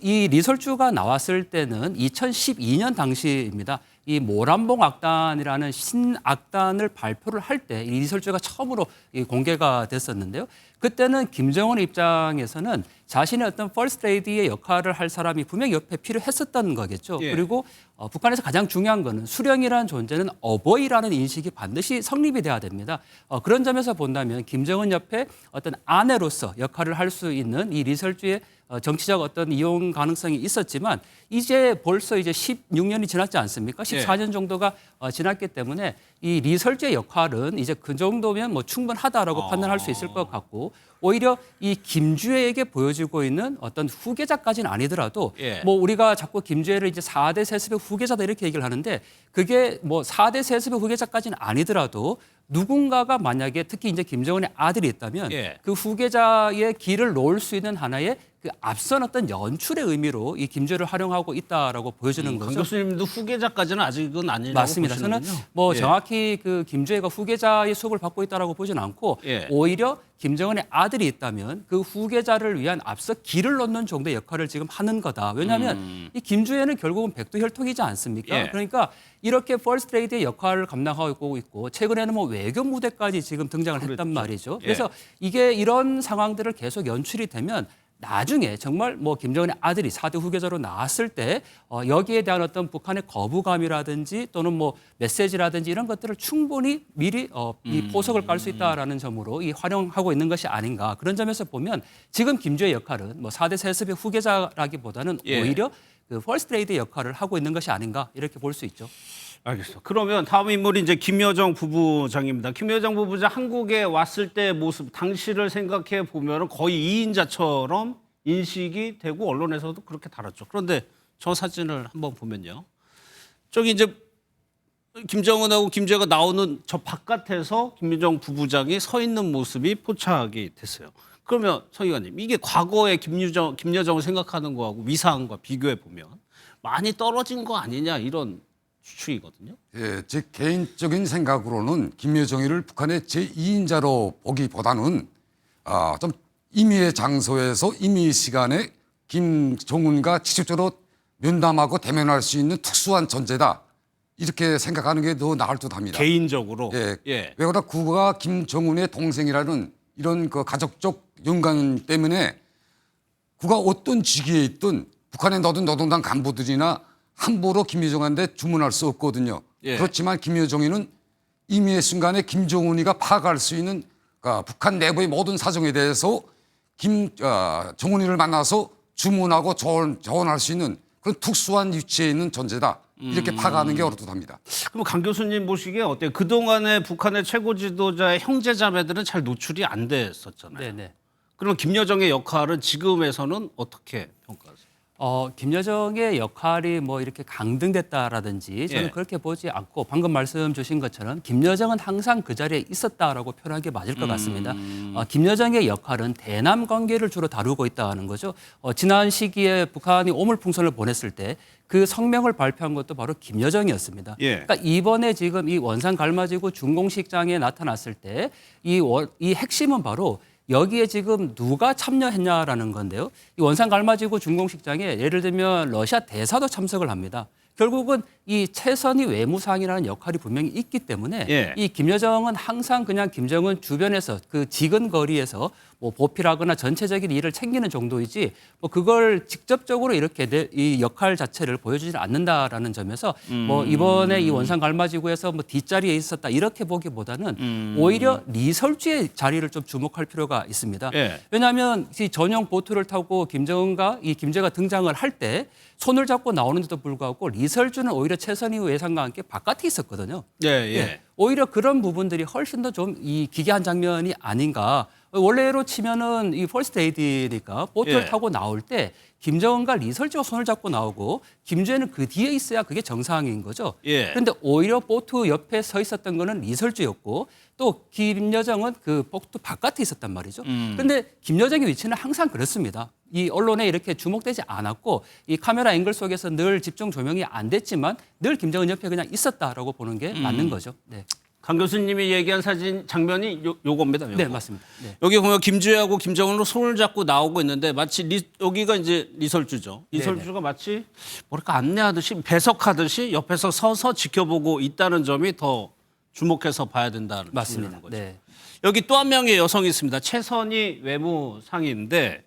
이 리설주가 나왔을 때는 2012년 당시입니다. 이 모란봉 악단이라는 신악단을 발표를 할 때 이 리설주가 처음으로 공개가 됐었는데요. 그때는 김정은 입장에서는 자신의 어떤 퍼스트 레이디의 역할을 할 사람이 분명히 옆에 필요했었던 거겠죠. 그리고 북한에서 가장 중요한 거는 수령이라는 존재는 어버이라는 인식이 반드시 성립이 돼야 됩니다. 그런 점에서 본다면 김정은 옆에 어떤 아내로서 역할을 할 수 있는 이 리설주의 정치적 어떤 이용 가능성이 있었지만 이제 벌써 이제 16년이 지났지 않습니까? 14년 정도가 지났기 때문에 이 리설주의 역할은 이제 그 정도면 뭐 충분하다라고 판단할 수 있을 것 같고 오히려 이 김주애에게 보여지고 있는 어떤 후계자까지는 아니더라도 뭐 우리가 자꾸 김주애를 이제 4대 세습의 후계자다 이렇게 얘기를 하는데 그게 뭐 4대 세습의 후계자까지는 아니더라도 누군가가 만약에 특히 이제 김정은의 아들이 있다면 그 후계자의 길을 놓을 수 있는 하나의 그 앞선 어떤 연출의 의미로 이 김주애를 활용하고 있다라고 보여주는 거죠. 강 교수님도 후계자까지는 아직은 아니라고 맞습니다. 보시는군요. 저는 뭐 정확히 그 김주애가 후계자의 수업을 받고 있다라고 보지는 않고 오히려 김정은의 아들이 있다면 그 후계자를 위한 앞서 길을 놓는 정도의 역할을 지금 하는 거다. 왜냐하면 이 김주애는 결국은 백두혈통이지 않습니까? 그러니까 이렇게 퍼스트 레이디의 역할을 감당하고 있고 최근에는 뭐 외교 무대까지 지금 등장을 했단 말이죠. 그래서 이게 이런 상황들을 계속 연출이 되면 나중에 정말 뭐 김정은의 아들이 4대 후계자로 나왔을 때 여기에 대한 어떤 북한의 거부감이라든지 또는 뭐 메시지라든지 이런 것들을 충분히 미리 이 포석을 깔 수 있다라는 점으로 이 활용하고 있는 것이 아닌가 그런 점에서 보면 지금 김주애의 역할은 뭐 4대 세습의 후계자라기보다는 오히려 그 퍼스트 레이디의 역할을 하고 있는 것이 아닌가 이렇게 볼 수 있죠. 알겠습니다. 그러면 다음 인물이 이제 김여정 부부장입니다. 김여정 부부장 한국에 왔을 때 모습, 당시를 생각해 보면 거의 2인자처럼 인식이 되고 언론에서도 그렇게 다뤘죠. 그런데 저 사진을 한번 보면요. 저기 이제 김정은하고 김주애가 나오는 저 바깥에서 김여정 부부장이 서 있는 모습이 포착이 됐어요. 그러면 성 의원님, 이게 과거의 김여정을 생각하는 거하고 위상과 비교해 보면 많이 떨어진 거 아니냐 이런 추측이거든요. 제 개인적인 생각으로는 김여정이를 북한의 제2인자로 보기보다는 좀 임의의 장소에서 임의 시간에 김정은과 직접적으로 면담하고 대면할 수 있는 특수한 존재다. 이렇게 생각하는 게 더 나을 듯합니다. 개인적으로. 왜냐하면 그가 김정은의 동생이라는 이런 그 가족적 연관 때문에 그가 어떤 직위에 있든 북한에 넣어둔 노동당 간부들이나 함부로 김여정한테 주문할 수 없거든요. 그렇지만 김여정이는 임의의 순간에 김정은이가 파악할 수 있는 북한 내부의 모든 사정에 대해서 정은이를 만나서 주문하고 조언할 수 있는 그런 특수한 위치에 있는 존재다. 이렇게 파악하는 게 어렵답니다. 그럼 강 교수님 보시기에 어때요? 그동안에 북한의 최고 지도자의 형제자매들은 잘 노출이 안 됐었잖아요. 그럼 김여정의 역할은 지금에서는 어떻게 평가하세요? 김여정의 역할이 뭐 이렇게 강등됐다라든지 저는 예. 그렇게 보지 않고 방금 말씀 주신 것처럼 김여정은 항상 그 자리에 있었다라고 표현하는 게 맞을 것 같습니다. 김여정의 역할은 대남 관계를 주로 다루고 있다는 거죠. 지난 시기에 북한이 오물풍선을 보냈을 때 그 성명을 발표한 것도 바로 김여정이었습니다. 예. 그러니까 이번에 지금 이 원산 갈마지구 준공식장에 나타났을 때 이 핵심은 바로 여기에 지금 누가 참여했냐라는 건데요. 이 원산 갈마지구 준공식장에 예를 들면 러시아 대사도 참석을 합니다. 결국은 이 최선희 외무상이라는 역할이 분명히 있기 때문에 예. 이 김여정은 항상 그냥 김정은 주변에서 그 지근 거리에서 뭐 보필하거나 전체적인 일을 챙기는 정도이지 뭐 그걸 직접적으로 이렇게 이 역할 자체를 보여주지 않는다라는 점에서 뭐 이번에 이 원산 갈마지구에서 뭐 뒷자리에 있었다 이렇게 보기보다는 오히려 리설주의 자리를 좀 주목할 필요가 있습니다. 예. 왜냐하면 이 전용 보트를 타고 김정은과 이 김제가 등장을 할 때 손을 잡고 나오는데도 불구하고 리설주는 오히려 최선희 외상과 함께 바깥에 있었거든요. 예, 예. 오히려 그런 부분들이 훨씬 더 좀 이 기괴한 장면이 아닌가. 원래로 치면은 이 퍼스트 에이드니까 보트를 예. 타고 나올 때 김정은과 리설주가 손을 잡고 나오고 김주애는 그 뒤에 있어야 그게 정상인 거죠. 예. 그런데 오히려 보트 옆에 서 있었던 거는 리설주였고 또 김여정은 그 보트 바깥에 있었단 말이죠. 그런데 김여정의 위치는 항상 그렇습니다. 이 언론에 이렇게 주목되지 않았고 이 카메라 앵글 속에서 늘 집중 조명이 안 됐지만 늘 김정은 옆에 그냥 있었다라고 보는 게 맞는 거죠. 네. 강 교수님이 얘기한 사진 장면이 요겁니다. 요거. 네, 맞습니다. 네. 여기 보면 김주애하고 김정은으로 손을 잡고 나오고 있는데 마치 여기가 이제 리설주죠. 리설주가 마치 뭐랄까 안내하듯이 배석하듯이 옆에서 서서 지켜보고 있다는 점이 더 주목해서 봐야 된다는 맞습니다. 거죠. 네. 여기 또 한 명의 여성이 있습니다. 최선희 외무상인데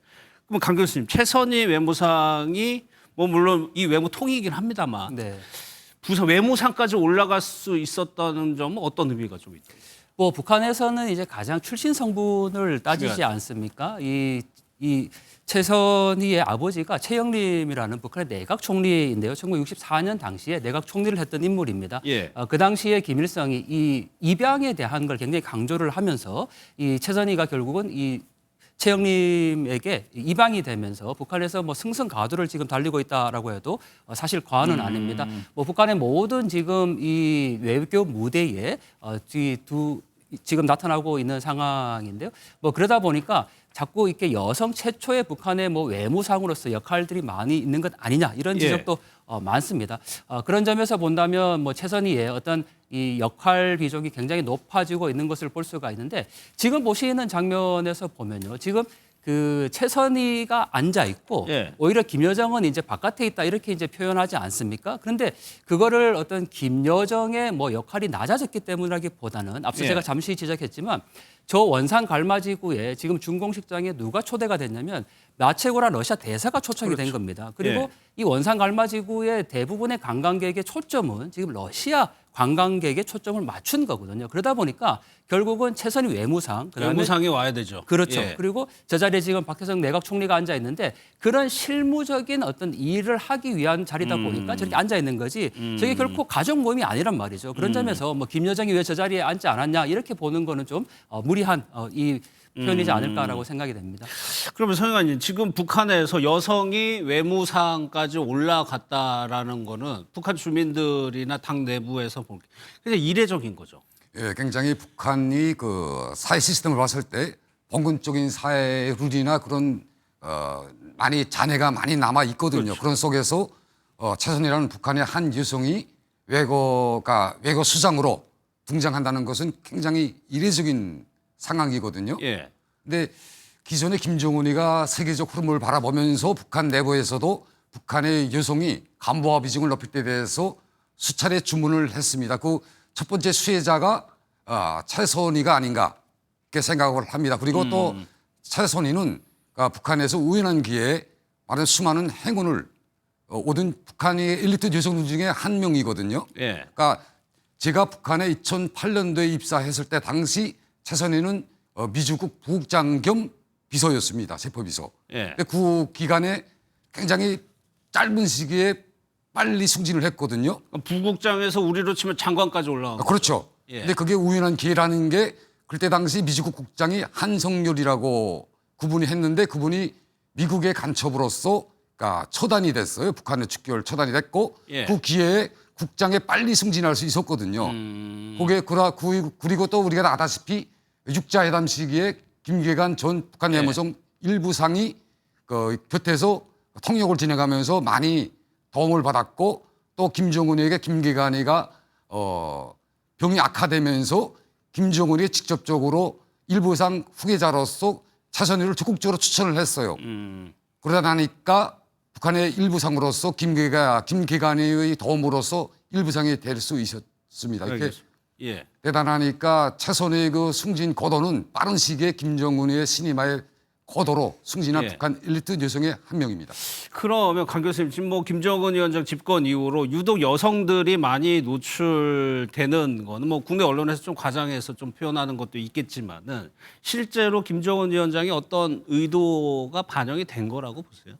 그럼 강 교수님 최선희 외무상이 뭐 물론 이 외무통이긴 합니다만 네. 부서 외무상까지 올라갈 수 있었다는 점은 어떤 의미가 좀 있죠? 뭐 북한에서는 이제 가장 출신 성분을 따지지 중요하죠. 않습니까? 이 최선희의 아버지가 최영림이라는 북한의 내각 총리인데요. 1964년 당시에 내각 총리를 했던 인물입니다. 예. 그 당시에 김일성이 이 입양에 대한 걸 굉장히 강조를 하면서 이 최선희가 결국은 이 최영림에게 입양이 되면서 북한에서 뭐 승승가도를 지금 달리고 있다라고 해도 사실 과언은 아닙니다. 뭐 북한의 모든 지금 이 외교 무대에 지금 나타나고 있는 상황인데요. 뭐 그러다 보니까 자꾸 이렇게 여성 최초의 북한의 뭐 외무상으로서 역할들이 많이 있는 것 아니냐 이런 지적도 많습니다. 그런 점에서 본다면 뭐 최선희의 어떤 이 역할 비중이 굉장히 높아지고 있는 것을 볼 수가 있는데 지금 보시는 장면에서 보면요. 지금 그 최선희가 앉아 있고 오히려 김여정은 이제 바깥에 있다 이렇게 이제 표현하지 않습니까? 그런데 그거를 어떤 김여정의 뭐 역할이 낮아졌기 때문이라기보다는 앞서 제가 잠시 지적했지만 저 원산 갈마지구에 지금 준공식장에 누가 초대가 됐냐면 마체고라 러시아 대사가 초청이 된 겁니다. 그리고 이 원산 갈마지구의 대부분의 관광객의 초점은 지금 러시아 관광객의 초점을 맞춘 거거든요. 그러다 보니까 결국은 최선희 외무상, 그다음에 외무상이 와야 되죠. 그렇죠. 예. 그리고 저 자리에 지금 박혜성 내각 총리가 앉아 있는데 그런 실무적인 어떤 일을 하기 위한 자리다 보니까 저렇게 앉아 있는 거지. 저게 결코 가족 모임이 아니란 말이죠. 그런 점에서 뭐 김여정이 왜 저 자리에 앉지 않았냐 이렇게 보는 거는 좀 무리한 이 표현이지 않을까라고 생각이 됩니다. 그러면 성 의원님 지금 북한에서 여성이 외무상까지 올라갔다라는 거는 북한 주민들이나 당 내부에서 보기 굉장히 이례적인 거죠. 예, 굉장히 북한이 그 사회 시스템을 봤을 때 봉건적인 사회 룰이나 그런 많이 잔해가 많이 남아 있거든요. 그렇죠. 그런 속에서 최선이라는 북한의 한 여성이 외거 수장으로 등장한다는 것은 굉장히 이례적인 상황이거든요. 예. 근데 기존의 김정은이가 세계적 흐름을 바라보면서 북한 내부에서도 북한의 여성이 간부화 비중을 높일 때 대해서 수차례 주문을 했습니다. 그 첫 번째 수혜자가 최선희가 아닌가 이렇게 생각을 합니다. 그리고 또 최선희는 북한에서 우연한 기회에 많은 수많은 행운을 얻은 북한의 엘리트 여성 중에 한 명이거든요. 예. 그러니까 제가 북한에 2008년도에 입사했을 때 당시 최선희는 미주국 부국장 겸 비서였습니다. 세포비서. 예. 근데 그 기간에 굉장히 짧은 시기에 빨리 승진을 했거든요. 부국장에서 우리로 치면 장관까지 올라간 거죠. 그렇죠. 예. 근데 그게 우연한 기회라는 게 그때 당시 미주국 국장이 한성열이라고 그분이 했는데 그분이 미국의 간첩으로서 그러니까 처단이 됐어요. 북한의 직결 처단이 됐고 예. 그 기회에 국장에 빨리 승진할 수 있었거든요. 그게 그리고 또 우리가 아다시피 육자회담 시기에 김계관 전 북한 외무성 일부 상이 그 곁에서 통역을 진행하면서 많이 도움을 받았고 또 김정은에게 김계관이가 병이 악화되면서 김정은이 직접적으로 일부상 후계자로서 차선위를 적극적으로 추천을 했어요. 그러다 나니까 북한의 일부상으로서 김계관의 도움으로서 일부상이 될 수 있었습니다. 이렇게 예. 대단하니까 차선의 그 승진 고도는 빠른 시기에 김정은의 신임하에 고도로 승진한 예. 북한 엘리트 여성의 한 명입니다. 그러면 강 교수님 지금 뭐 김정은 위원장 집권 이후로 유독 여성들이 많이 노출되는 거는 뭐 국내 언론에서 좀 과장해서 좀 표현하는 것도 있겠지만은 실제로 김정은 위원장의 어떤 의도가 반영이 된 거라고 보세요?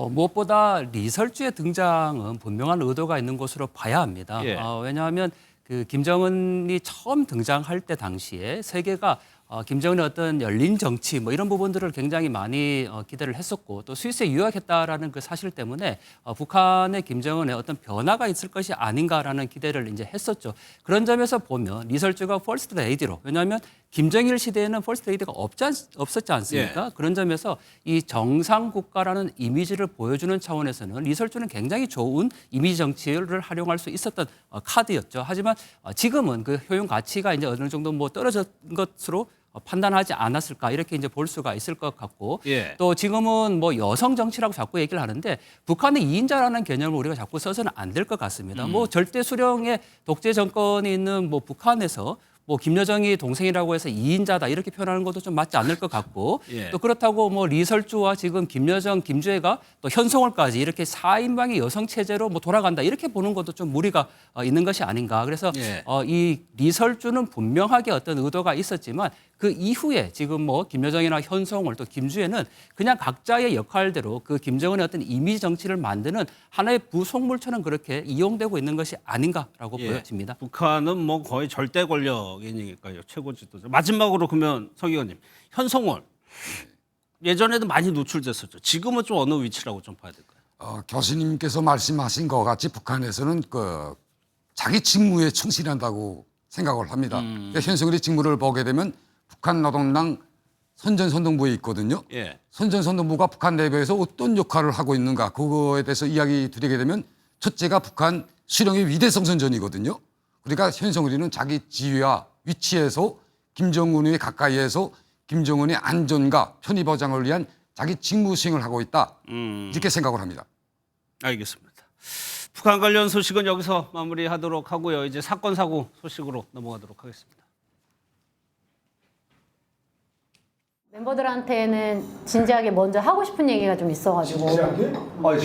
무엇보다 리설주의 등장은 분명한 의도가 있는 것으로 봐야 합니다. 예. 왜냐하면 그 김정은이 처음 등장할 때 당시에 세계가 김정은의 어떤 열린 정치 뭐 이런 부분들을 굉장히 많이 기대를 했었고 또 스위스에 유학했다라는 그 사실 때문에 북한의 김정은의 어떤 변화가 있을 것이 아닌가라는 기대를 이제 했었죠. 그런 점에서 보면 리설주가 퍼스트 레이디로 왜냐하면 김정일 시대에는 퍼스트 레이디가 없었지 않습니까? 예. 그런 점에서 이 정상 국가라는 이미지를 보여주는 차원에서는 리설주는 굉장히 좋은 이미지 정치를 활용할 수 있었던 카드였죠. 하지만 지금은 그 효용 가치가 이제 어느 정도 뭐 떨어진 것으로 판단하지 않았을까 이렇게 이제 볼 수가 있을 것 같고 예. 또 지금은 뭐 여성 정치라고 자꾸 얘기를 하는데 북한의 2인자라는 개념을 우리가 자꾸 써서는 안 될 것 같습니다. 뭐 절대 수령의 독재 정권이 있는 뭐 북한에서 뭐 김여정이 동생이라고 해서 2인자다 이렇게 표현하는 것도 좀 맞지 않을 것 같고 예. 또 그렇다고 뭐 리설주와 지금 김여정, 김주애가 또 현송월까지 이렇게 4인방의 여성 체제로 뭐 돌아간다 이렇게 보는 것도 좀 무리가 있는 것이 아닌가. 그래서 예. 이 리설주는 분명하게 어떤 의도가 있었지만 그 이후에 지금 뭐 김여정이나 현송월 또 김주애는 그냥 각자의 역할대로 그 김정은의 어떤 이미지 정치를 만드는 하나의 부속물처럼 그렇게 이용되고 있는 것이 아닌가라고 예. 보여집니다. 북한은 뭐 거의 절대 권력이니까요. 최고 지도자. 마지막으로 그러면 석 의원님, 현송월 예전에도 많이 노출됐었죠. 지금은 좀 어느 위치라고 좀 봐야 될까요? 교수님께서 말씀하신 것 같이 북한에서는 그 자기 직무에 충실한다고 생각을 합니다. 그러니까 현송월의 직무를 보게 되면 북한 노동당 선전선동부에 있거든요. 예. 선전선동부가 북한 내부에서 어떤 역할을 하고 있는가 그거에 대해서 이야기 드리게 되면 첫째가 북한 수령의 위대성 선전이거든요. 그러니까 현송월이는 자기 지위와 위치에서 김정은의 가까이에서 김정은의 안전과 편의 보장을 위한 자기 직무 수행을 하고 있다. 이렇게 생각을 합니다. 알겠습니다. 북한 관련 소식은 여기서 마무리하도록 하고요. 이제 사건 사고 소식으로 넘어가도록 하겠습니다. 멤버들한테는 진지하게 먼저 하고 싶은 얘기가 좀 있어가지고. 진지하게?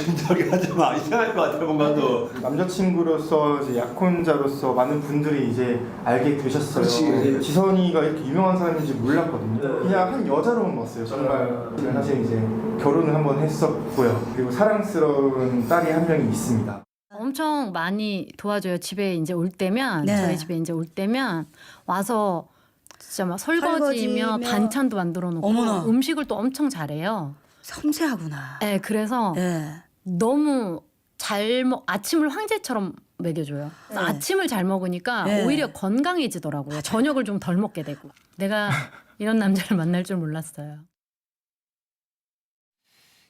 진지하게 하지 마. 이상할 것 같아 뭔가도. 남자친구로서 이제 약혼자로서 많은 분들이 이제 알게 되셨어요. 그렇지. 지선이가 이렇게 유명한 사람인지 몰랐거든요. 그냥 한 여자로만 봤어요. 정말 사실 이제 결혼을 한번 했었고요. 그리고 사랑스러운 딸이 한 명이 있습니다. 엄청 많이 도와줘요. 집에 이제 올 때면 네. 저희 집에 이제 올 때면 와서 진짜 막 설거지며 반찬도 만들어 놓고 어머나. 음식을 또 엄청 잘해요. 섬세하구나. 네, 그래서 너무 아침을 황제처럼 먹여줘요. 그래서 아침을 잘 먹으니까 네. 오히려 건강해지더라고요. 저녁을 좀 덜 먹게 되고. 내가 이런 남자를 만날 줄 몰랐어요.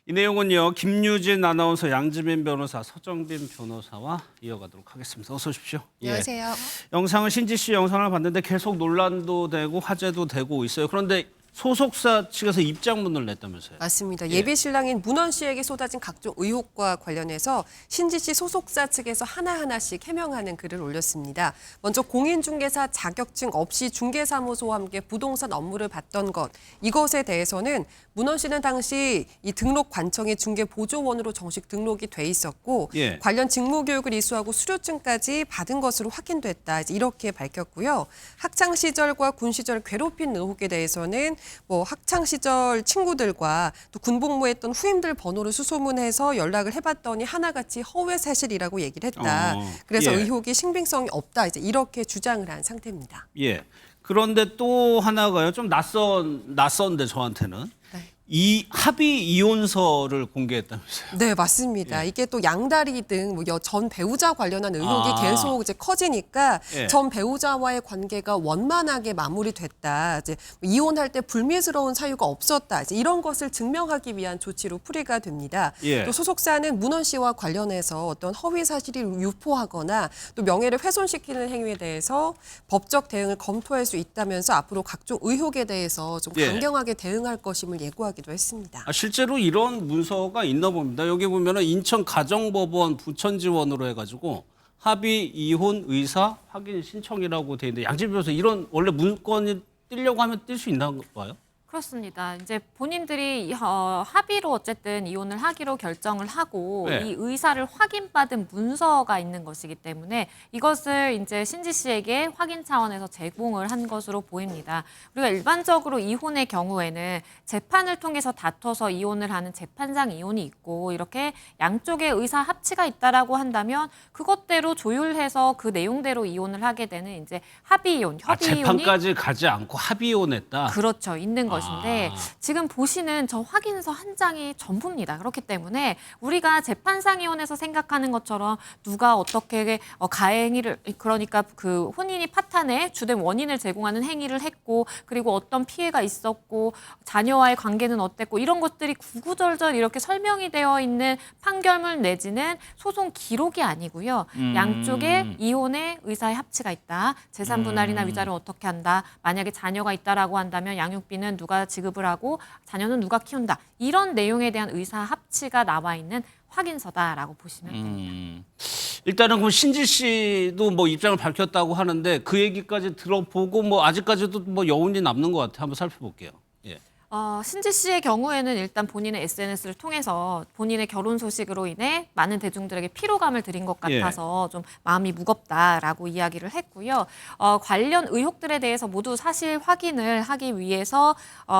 이 내용은요. 김유진 아나운서, 양지민 변호사, 서정빈 변호사와 이어가도록 하겠습니다. 어서 오십시오. 안녕하세요. 예. 영상은 신지 씨 영상을 봤는데 계속 논란도 되고 화제도 되고 있어요. 그런데 소속사 측에서 입장문을 냈다면서요? 맞습니다. 예비 신랑인 문원 씨에게 쏟아진 각종 의혹과 관련해서 신지 씨 소속사 측에서 하나하나씩 해명하는 글을 올렸습니다. 먼저 공인중개사 자격증 없이 중개사무소와 함께 부동산 업무를 봤던 것, 이것에 대해서는 문원 씨는 당시 이 등록 관청에 중개보조원으로 정식 등록이 돼 있었고 예. 관련 직무교육을 이수하고 수료증까지 받은 것으로 확인됐다. 이렇게 밝혔고요. 학창 시절과 군 시절 괴롭힌 의혹에 대해서는 뭐 학창 시절 친구들과 또 군복무했던 후임들 번호를 수소문해서 연락을 해봤더니 하나같이 허위 사실이라고 얘기를 했다. 그래서 예. 의혹이 신빙성이 없다. 이렇게 주장을 한 상태입니다. 예. 그런데 또 하나가요. 좀 낯선데 저한테는. 네. 이 합의 이혼서를 공개했다면서요? 네, 맞습니다. 이게 또 양다리 등 전 배우자 관련한 의혹이 계속 이제 커지니까 예. 전 배우자와의 관계가 원만하게 마무리됐다. 이제 이혼할 때 불미스러운 사유가 없었다. 이제 이런 것을 증명하기 위한 조치로 풀이가 됩니다. 예. 또 소속사는 문헌 씨와 관련해서 어떤 허위 사실을 유포하거나 또 명예를 훼손시키는 행위에 대해서 법적 대응을 검토할 수 있다면서 앞으로 각종 의혹에 대해서 좀 예. 강경하게 대응할 것임을 예고하기도 했습니다. 실제로 이런 문서가 있나 봅니다. 여기 보면은 인천 가정법원 부천지원으로 해가지고 합의 이혼 의사 확인 신청이라고 돼 있는데 양질 변호사 이런 원래 문건이 띄려고 하면 뜰 수 있나 봐요? 그렇습니다. 이제 본인들이 합의로 어쨌든 이혼을 하기로 결정을 하고 네. 이 의사를 확인받은 문서가 있는 것이기 때문에 이것을 이제 신지 씨에게 확인 차원에서 제공을 한 것으로 보입니다. 우리가 일반적으로 이혼의 경우에는 재판을 통해서 다퉈서 이혼을 하는 재판상 이혼이 있고 이렇게 양쪽의 의사 합치가 있다라고 한다면 그것대로 조율해서 그 내용대로 이혼을 하게 되는 이제 합의 이혼, 협의 이혼이 재판까지 가지 않고 합의 이혼했다. 그렇죠. 있는 것인데 지금 보시는 저 확인서 한 장이 전부입니다. 그렇기 때문에 우리가 재판상 이혼에서 생각하는 것처럼 누가 어떻게 가해 행위를 그러니까 그 혼인이 파탄의 주된 원인을 제공하는 행위를 했고 그리고 어떤 피해가 있었고 자녀와의 관계는 어땠고 이런 것들이 구구절절 이렇게 설명이 되어 있는 판결문 내지는 소송 기록이 아니고요. 양쪽에 이혼의 의사의 합치가 있다. 재산 분할이나 위자를 어떻게 한다. 만약에 자녀가 있다라고 한다면 양육비는 누가 지급을 하고 자녀는 누가 키운다. 이런 내용에 대한 의사 합치가 나와 있는 확인서다라고 보시면 됩니다. 일단은 그럼 신지 씨도 뭐 입장을 밝혔다고 하는데 그 얘기까지 들어보고 뭐 아직까지도 뭐 여운이 남는 것 같아요. 한번 살펴볼게요. 예. 신지 씨의 경우에는 일단 본인의 SNS를 통해서 본인의 결혼 소식으로 인해 많은 대중들에게 피로감을 드린 것 같아서 좀 마음이 무겁다라고 이야기를 했고요. 관련 의혹들에 대해서 모두 사실 확인을 하기 위해서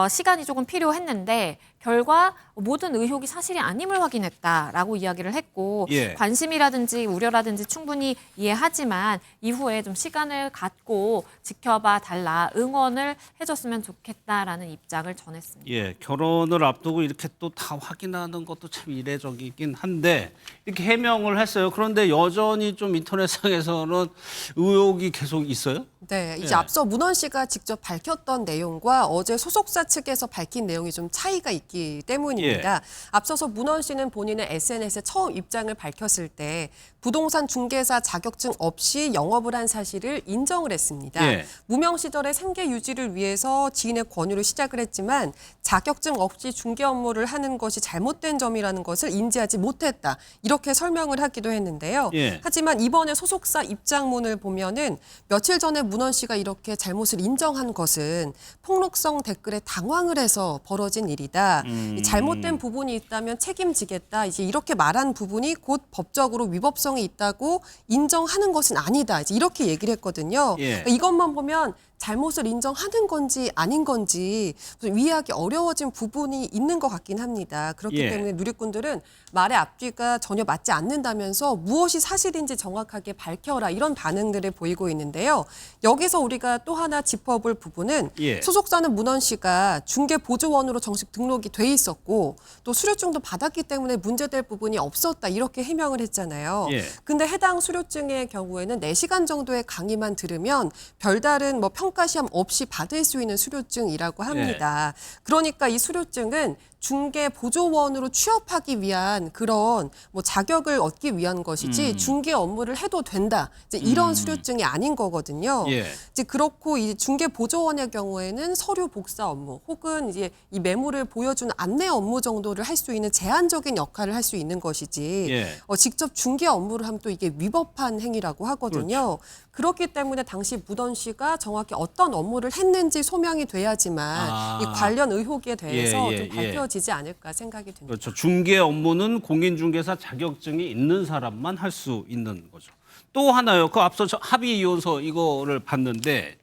시간이 조금 필요했는데 결과 모든 의혹이 사실이 아님을 확인했다라고 이야기를 했고 관심이라든지 우려라든지 충분히 이해하지만 이후에 좀 시간을 갖고 지켜봐 달라 응원을 해줬으면 좋겠다라는 입장을 전했습니다. 예, 결혼을 앞두고 이렇게 또 다 확인하는 것도 참 이례적이긴 한데 이렇게 해명을 했어요. 그런데 여전히 좀 인터넷상에서는 의혹이 계속 있어요? 네, 이제 앞서 문헌 씨가 직접 밝혔던 내용과 어제 소속사 측에서 밝힌 내용이 좀 차이가 있기 때문입니다. 앞서서 문헌 씨는 본인의 SNS에 처음 입장을 밝혔을 때 부동산 중개사 자격증 없이 영업을 한 사실을 인정을 했습니다. 무명 시절의 생계 유지를 위해서 지인의 권유로 시작을 했지만 자격증 없이 중개 업무를 하는 것이 잘못된 점이라는 것을 인지하지 못했다. 이렇게 설명을 하기도 했는데요. 하지만 이번에 소속사 입장문을 보면은 며칠 전에 문헌 씨가 이렇게 잘못을 인정한 것은 폭력성 댓글에 당황을 해서 벌어진 일이다. 잘못된 부분이 있다면 책임지겠다. 이제 이렇게 말한 부분이 곧 법적으로 위법성이 있다고 인정하는 것은 아니다. 이제 이렇게 얘기를 했거든요. 이것만 보면 잘못을 인정하는 건지 아닌 건지 이해하기 어려워진 부분이 있는 것 같긴 합니다. 그렇기 때문에 누리꾼들은 말의 앞뒤가 전혀 맞지 않는다면서 무엇이 사실인지 정확하게 밝혀라 이런 반응들을 보이고 있는데요. 여기서 우리가 또 하나 짚어볼 부분은 소속사는 문헌 씨가 중개보조원으로 정식 등록이 돼 있었고 또 수료증도 받았기 때문에 문제될 부분이 없었다 이렇게 해명을 했잖아요. 근데 해당 수료증의 경우에는 4시간 정도의 강의만 들으면 별다른 뭐 평가 시험 없이 받을 수 있는 수료증이라고 합니다. 그러니까 이 수료증은 중개 보조원으로 취업하기 위한 그런 뭐 자격을 얻기 위한 것이지 중개 업무를 해도 된다. 이제 이런 수료증이 아닌 거거든요. 이제 그렇고 이 중개 보조원의 경우에는 서류 복사 업무 혹은 이제 이 매물을 보여주는 안내 업무 정도를 할 수 있는 제한적인 역할을 할 수 있는 것이지 직접 중개 업무를 하면 또 이게 위법한 행위라고 하거든요. 그렇기 때문에 당시 문헌 씨가 정확히 어떤 업무를 했는지 소명이 돼야지만 이 관련 의혹에 대해서 좀 밝혀지지 않을까 생각이 듭니다. 그렇죠. 중개 업무는 공인중개사 자격증이 있는 사람만 할 수 있는 거죠. 또 하나요. 그 앞서 합의 이혼서 이거를 봤는데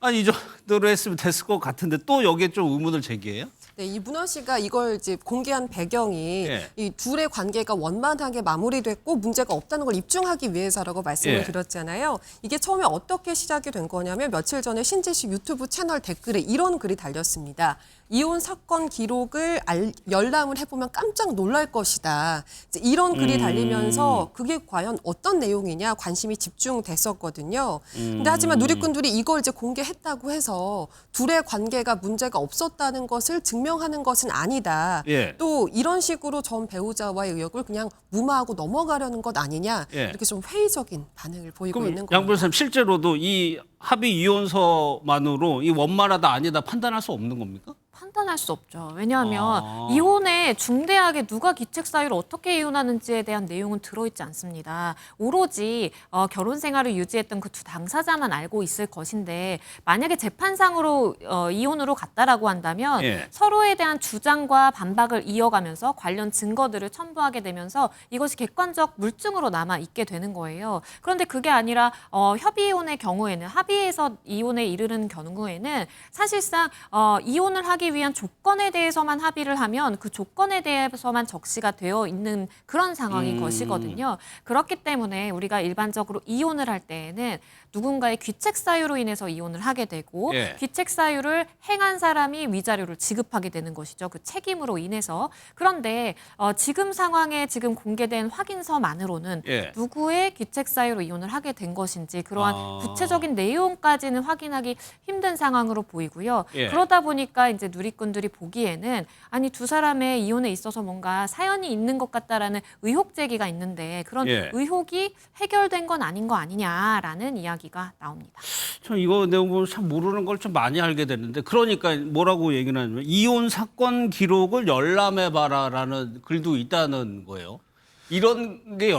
아니 이 정도로 했으면 됐을 것 같은데 또 여기에 좀 의문을 제기해요? 네, 이 문헌 씨가 이걸 이제 공개한 배경이 이 둘의 관계가 원만하게 마무리됐고 문제가 없다는 걸 입증하기 위해서라고 말씀을 드렸잖아요. 이게 처음에 어떻게 시작이 된 거냐면 며칠 전에 신지 씨 유튜브 채널 댓글에 이런 글이 달렸습니다. 이혼 사건 기록을 열람을 해보면 깜짝 놀랄 것이다. 이제 이런 글이 달리면서 그게 과연 어떤 내용이냐 관심이 집중됐었거든요. 근데 하지만 누리꾼들이 이걸 이제 공개했다고 해서 둘의 관계가 문제가 없었다는 것을 증명하는 것은 아니다. 예. 또 이런 식으로 전 배우자와의 의혹을 그냥 무마하고 넘어가려는 것 아니냐. 예. 이렇게 좀 회의적인 반응을 보이고 있는 그럼 겁니다. 양 변호사님 실제로도 이 합의 이혼서만으로 이 원만하다 아니다 판단할 수 없는 겁니까? 판단할 수 없죠. 왜냐하면 이혼에 중대하게 누가 기책 사유를 어떻게 이혼하는지에 대한 내용은 들어있지 않습니다. 오로지 결혼 생활을 유지했던 그 두 당사자만 알고 있을 것인데 만약에 재판상으로 이혼으로 갔다라고 한다면 예. 서로에 대한 주장과 반박을 이어가면서 관련 증거들을 첨부하게 되면서 이것이 객관적 물증으로 남아 있게 되는 거예요. 그런데 그게 아니라 협의 이혼의 경우에는 합의해서 이혼에 이르는 경우에는 사실상 이혼을 하기 위한 조건에 대해서만 합의를 하면 그 조건에 대해서만 적시가 되어 있는 그런 상황인 것이거든요. 그렇기 때문에 우리가 일반적으로 이혼을 할 때에는 누군가의 귀책 사유로 인해서 이혼을 하게 되고 예. 귀책 사유를 행한 사람이 위자료를 지급하게 되는 것이죠. 그 책임으로 인해서. 그런데 지금 상황에 지금 공개된 확인서만으로는 예. 누구의 귀책 사유로 이혼을 하게 된 것인지 그러한 구체적인 내용까지는 확인하기 힘든 상황으로 보이고요. 예. 그러다 보니까 이제 누리꾼들이 보기에는 아니 두 사람의 이혼에 있어서 뭔가 사연이 있는 것 같다라는 의혹 제기가 있는데 그런 예. 의혹이 해결된 건 아닌 거 아니냐라는 이야기가 나옵니다. 저 이거 내용 보면 참 모르는 걸 좀 많이 알게 됐는데 그러니까 뭐라고 얘기는 하냐면 이혼 사건 기록을 열람해봐라라는 글도 있다는 거예요. 이런 게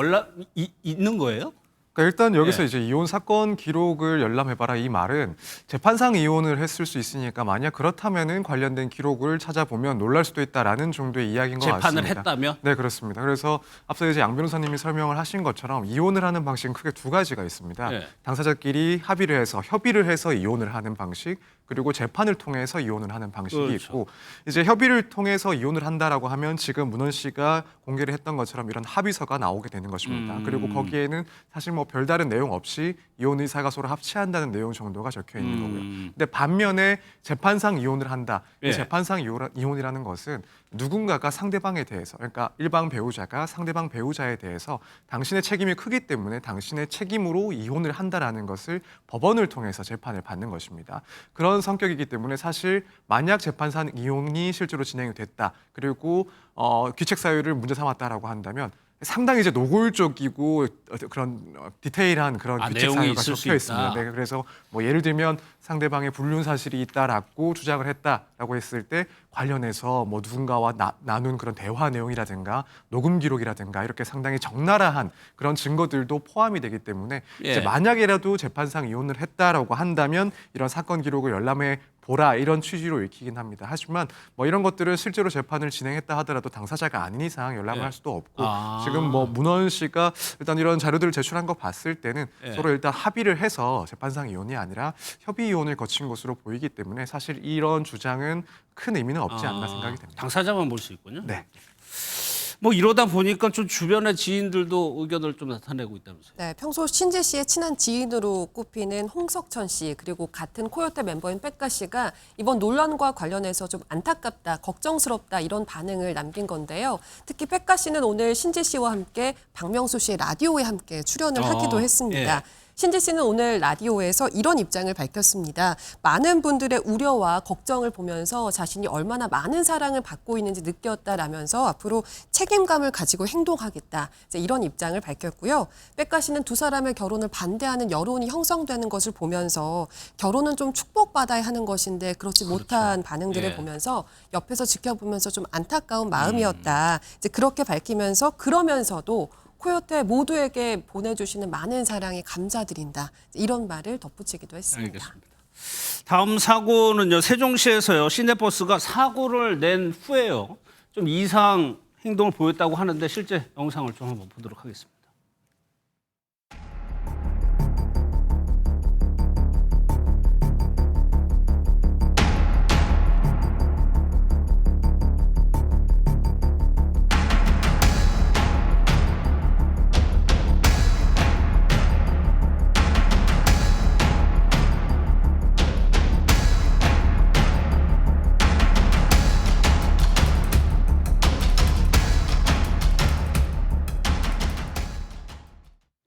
있는 거예요? 그러니까 일단 여기서 예. 이제 이혼 사건 기록을 열람해봐라 이 말은 재판상 이혼을 했을 수 있으니까 만약 그렇다면은 관련된 기록을 찾아보면 놀랄 수도 있다라는 정도의 이야기인 것 같습니다. 재판을 했다면? 네, 그렇습니다. 그래서 앞서 이제 양 변호사님이 설명을 하신 것처럼 이혼을 하는 방식은 크게 두 가지가 있습니다. 예. 당사자끼리 합의를 해서 협의를 해서 이혼을 하는 방식, 그리고 재판을 통해서 이혼을 하는 방식이 그렇죠. 있고 이제 협의를 통해서 이혼을 한다라고 하면 지금 문헌 씨가 공개를 했던 것처럼 이런 합의서가 나오게 되는 것입니다. 그리고 거기에는 사실 뭐 별다른 내용 없이 이혼 의사가 서로 합치한다는 내용 정도가 적혀 있는 거고요. 근데 반면에 재판상 이혼을 한다. 예. 이 재판상 이혼이라는 것은 누군가가 상대방에 대해서 그러니까 일방 배우자가 상대방 배우자에 대해서 당신의 책임이 크기 때문에 당신의 책임으로 이혼을 한다라는 것을 법원을 통해서 재판을 받는 것입니다. 그런 성격이기 때문에 사실 만약 재판상 이혼이 실제로 진행이 됐다. 그리고 귀책 사유를 문제 삼았다라고 한다면 상당히 이제 노골적이고 그런 디테일한 그런 귀책 내용이 사유가 있을 수 적혀 있습니다. 있다. 네, 그래서 뭐 예를 들면 상대방의 불륜 사실이 있다라고 주장을 했다라고 했을 때 관련해서 뭐 누군가와 나눈 그런 대화 내용이라든가 녹음 기록이라든가 이렇게 상당히 적나라한 그런 증거들도 포함이 되기 때문에 예. 이제 만약이라도 재판상 이혼을 했다라고 한다면 이런 사건 기록을 열람해 보라 이런 취지로 읽히긴 합니다. 하지만 뭐 이런 것들은 실제로 재판을 진행했다 하더라도 당사자가 아닌 이상 열람을 예. 할 수도 없고 지금 뭐 문헌 씨가 일단 이런 자료들을 제출한 거 봤을 때는 예. 서로 일단 합의를 해서 재판상 이혼이 아니라 협의 이혼을 거친 것으로 보이기 때문에 사실 이런 주장은 큰 의미는 없지 않나 생각이 됩니다. 당사자만 볼 수 있군요. 네. 뭐 이러다 보니까 좀 주변의 지인들도 의견을 좀 나타내고 있다면서요. 네, 평소 신재 씨의 친한 지인으로 꼽히는 홍석천 씨 그리고 같은 코요테 멤버인 백가 씨가 이번 논란과 관련해서 좀 안타깝다, 걱정스럽다 이런 반응을 남긴 건데요. 특히 백가 씨는 오늘 신재 씨와 함께 박명수 씨의 라디오에 함께 출연을 하기도 했습니다. 예. 신재 씨는 오늘 라디오에서 이런 입장을 밝혔습니다. 많은 분들의 우려와 걱정을 보면서 자신이 얼마나 많은 사랑을 받고 있는지 느꼈다라면서 앞으로 책임감을 가지고 행동하겠다. 이제 이런 입장을 밝혔고요. 백가 씨는 두 사람의 결혼을 반대하는 여론이 형성되는 것을 보면서 결혼은 좀 축복받아야 하는 것인데 그렇지 못한 반응들을 예. 보면서 옆에서 지켜보면서 좀 안타까운 마음이었다. 이제 그렇게 밝히면서 그러면서도 코요테 모두에게 보내주시는 많은 사랑에 감사드린다. 이런 말을 덧붙이기도 했습니다. 알겠습니다. 다음 사고는요. 세종시에서요. 시내버스가 사고를 낸 후에요. 좀 이상 행동을 보였다고 하는데 실제 영상을 좀 한번 보도록 하겠습니다.